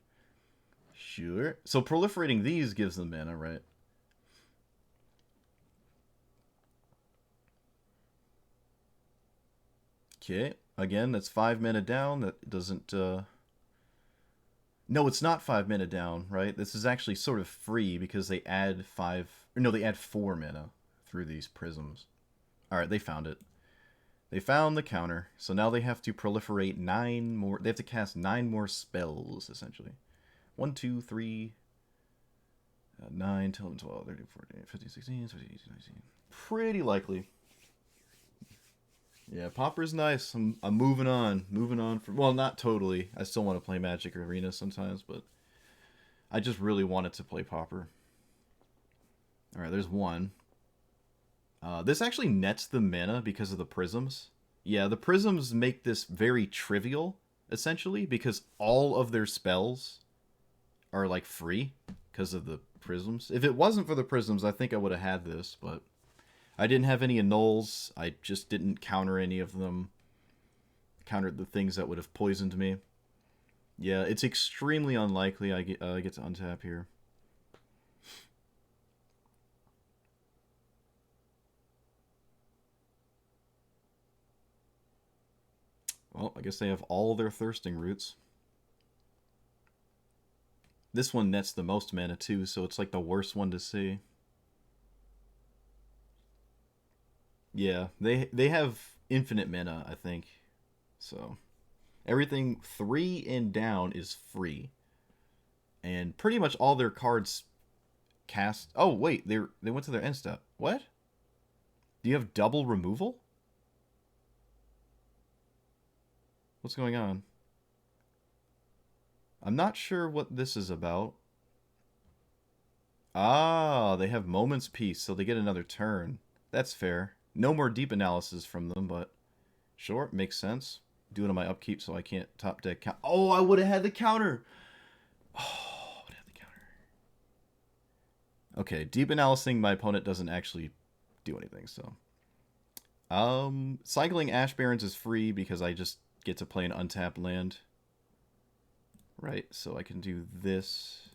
Sure. So proliferating these gives them mana, right? Okay. Again, that's 5 mana down. That doesn't... No, it's not 5 mana down, right? This is actually sort of free because they add 5... Or no, they add 4 mana through these prisms. Alright, they found it. They found the counter. So now they have to proliferate 9 more... They have to cast 9 more spells, essentially. 1, 2, 3... 9, 10, 11, 12, 13, 14, 15, 16, 17, 18, 19. Pretty likely. Yeah, Pauper's nice. I'm moving on. Moving on from... Well, not totally. I still want to play Magic Arena sometimes, but... I just really wanted to play Pauper. Alright, there's one. This actually nets the mana because of the prisms. Yeah, the prisms make this very trivial, essentially, because all of their spells are, like, free because of the prisms. If it wasn't for the prisms, I think I would have had this, but I didn't have any annuls. I just didn't counter any of them. Countered the things that would have poisoned me. Yeah, it's extremely unlikely I get to untap here. Well, I guess they have all their thirsting roots. This one nets the most mana too, so it's like the worst one to see. Yeah, they have infinite mana, I think. So everything 3 and down is free. And pretty much all their cards cast... Oh, wait, they went to their end step. What? Do you have double removal? What's going on? I'm not sure what this is about. Ah, they have Moment's Peace, so they get another turn. That's fair. No more deep analysis from them, but sure, makes sense. Do it on my upkeep so I can't top deck count. Oh, I would have had the counter. Oh, I would have the counter. Okay, deep analyzing my opponent doesn't actually do anything, so. Cycling Ash Barrens is free because I just get to play an untapped land. Right, so I can do this.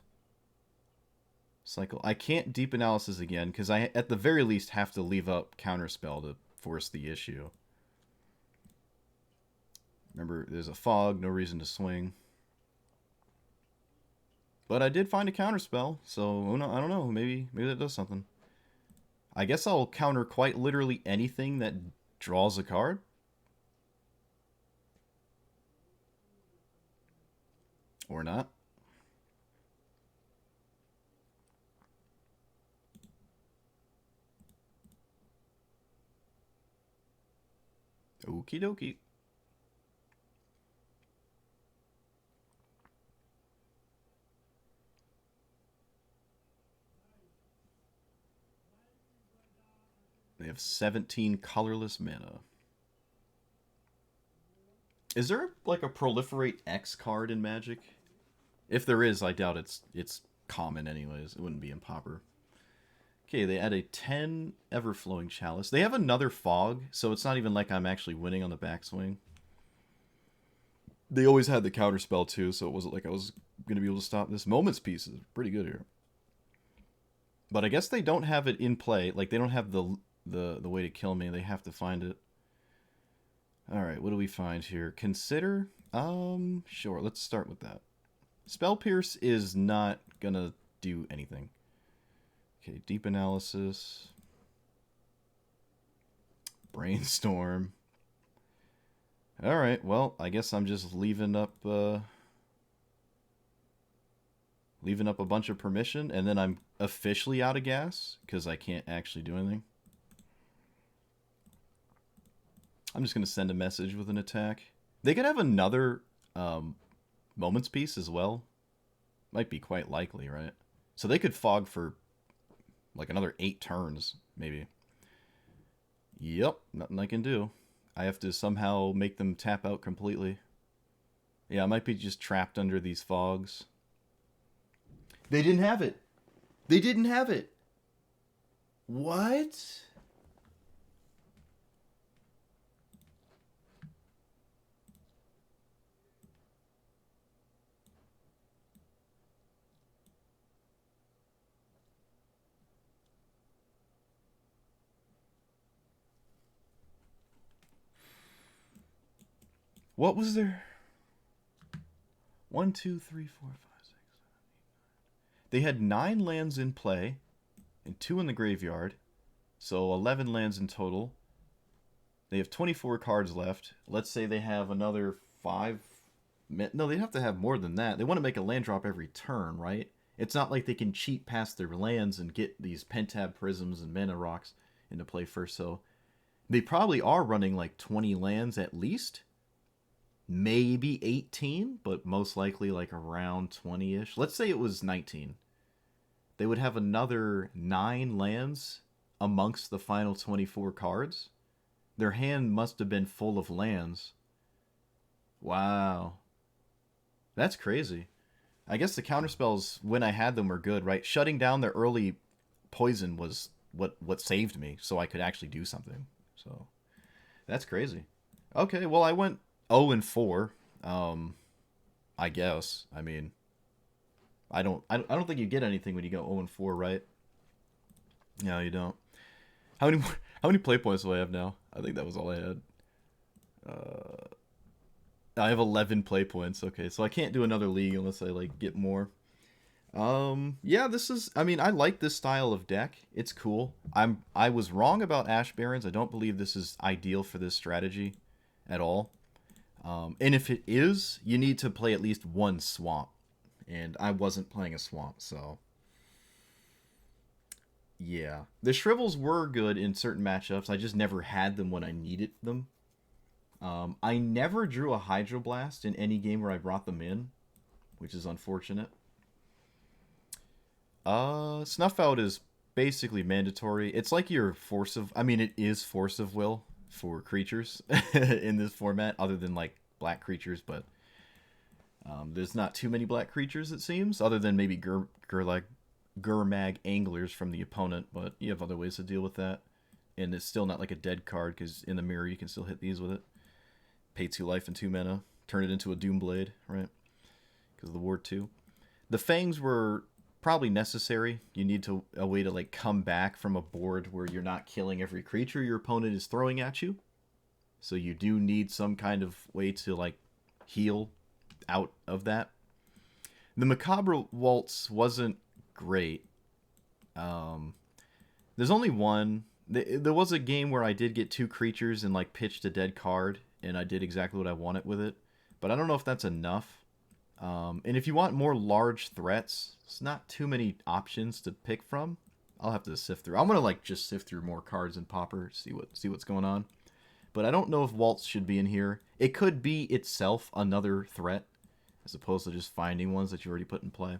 Cycle. I can't deep analysis again because I, at the very least, have to leave up counterspell to force the issue. Remember, there's a fog, no reason to swing. But I did find a counterspell, so I don't know. Maybe that does something. I guess I'll counter quite literally anything that draws a card. Or not. Okie dokie. They have 17 colorless mana. Is there like a proliferate X card in Magic? If there is, I doubt it's common anyways. It wouldn't be in Pauper. Okay, they add a 10 Everflowing Chalice. They have another Fog, so it's not even like I'm actually winning on the backswing. They always had the counterspell too, so it wasn't like I was going to be able to stop this. Moment's Piece is pretty good here. But I guess they don't have it in play. Like, they don't have the way to kill me. They have to find it. Alright, what do we find here? Consider? Sure, let's start with that. Spell Pierce is not gonna do anything. Okay, Deep Analysis. Brainstorm. Alright, well, I guess I'm just leaving up a bunch of permission, and then I'm officially out of gas, because I can't actually do anything. I'm just going to send a message with an attack. They could have another Moment's Piece as well. Might be quite likely, right? So they could fog for like another 8 turns, maybe. Yep, nothing I can do. I have to somehow make them tap out completely. Yeah, I might be just trapped under these fogs. They didn't have it. They didn't have it. What? What was there? 1, 2, 3, 4, 5, 6, 7, 8, 9. They had 9 lands in play and 2 in the graveyard. So 11 lands in total. They have 24 cards left. Let's say they have another 5. No, they'd have to have more than that. They want to make a land drop every turn, right? It's not like they can cheat past their lands and get these Pentab Prisms and Mana Rocks into play first. So they probably are running like 20 lands at least. Maybe 18, but most likely like around 20-ish. Let's say it was 19. They would have another 9 lands amongst the final 24 cards. Their hand must have been full of lands. Wow. That's crazy. I guess the counterspells, when I had them, were good, right? Shutting down their early poison was what saved me, so I could actually do something. So, that's crazy. Okay, well, I went 0-4. I guess. I mean, I don't think you get anything when you go 0-4, right? No, you don't. How many play points do I have now? I think that was all I had. I have 11 play points. Okay, so I can't do another league unless I like get more. Yeah, this is. I mean, I like this style of deck. It's cool. I was wrong about Ash Barrens. I don't believe this is ideal for this strategy at all. And if it is, you need to play at least one swamp. And I wasn't playing a swamp, so... Yeah. The Shrivels were good in certain matchups. I just never had them when I needed them. I never drew a Hydroblast in any game where I brought them in, which is unfortunate. Snuff Out is basically mandatory. It's like your Force of... I mean, it is Force of Will for creatures in this format, other than like black creatures, but there's not too many black creatures, it seems, other than maybe Gurmag Anglers from the opponent, but you have other ways to deal with that. And it's still not like a dead card, because in the mirror you can still hit these with it. Pay 2 life and 2 mana, turn it into a Doomblade, right? Because of the Ward 2. The Fangs were probably necessary. You need a way to like come back from a board where you're not killing every creature your opponent is throwing at you. So you do need some kind of way to like heal out of that. The Macabre Waltz wasn't great. There's only one. There was a game where I did get 2 creatures and like pitched a dead card, and I did exactly what I wanted with it. But I don't know if that's enough. And if you want more large threats, it's not too many options to pick from. I'll have to sift through. I'm gonna like just sift through more cards in Pauper, see what's going on. but I don't know if Waltz should be in here. It could be itself another threat, as opposed to just finding ones that you already put in play.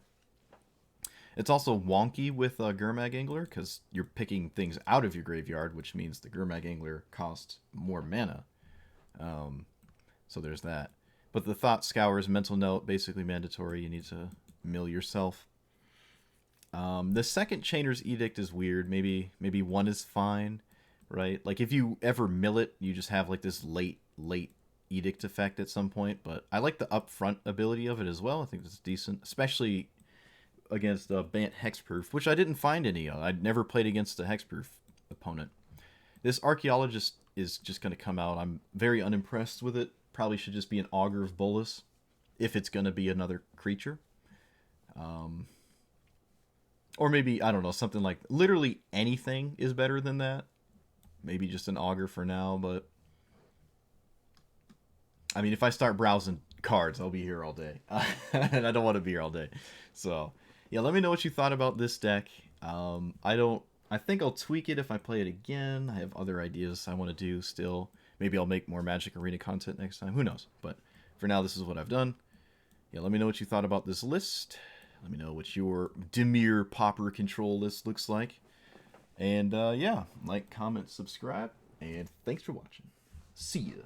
It's also wonky with Gurmag Angler, because you're picking things out of your graveyard, which means the Gurmag Angler costs more mana. So there's that. But the Thought Scour's Mental Note, basically mandatory. You need to mill yourself. The second Chainer's Edict is weird. Maybe one is fine, right? Like, if you ever mill it, you just have, like, this late Edict effect at some point. But I like the upfront ability of it as well. I think it's decent, especially against Bant Hexproof, which I didn't find any of. I'd never played against a Hexproof opponent. This Archaeologist is just going to come out. I'm very unimpressed with it. Probably should just be an Augur of Bolas, if it's going to be another creature. Or maybe, I don't know, something like literally anything is better than that. Maybe just an Augur for now, but I mean, if I start browsing cards, I'll be here all day. And I don't want to be here all day. So, yeah, let me know what you thought about this deck. I think I'll tweak it if I play it again. I have other ideas I want to do still. Maybe I'll make more Magic Arena content next time. Who knows? But for now, this is what I've done. Yeah, let me know what you thought about this list. Let me know what your Dimir Pauper control list looks like. And yeah, like, comment, subscribe, and thanks for watching. See ya.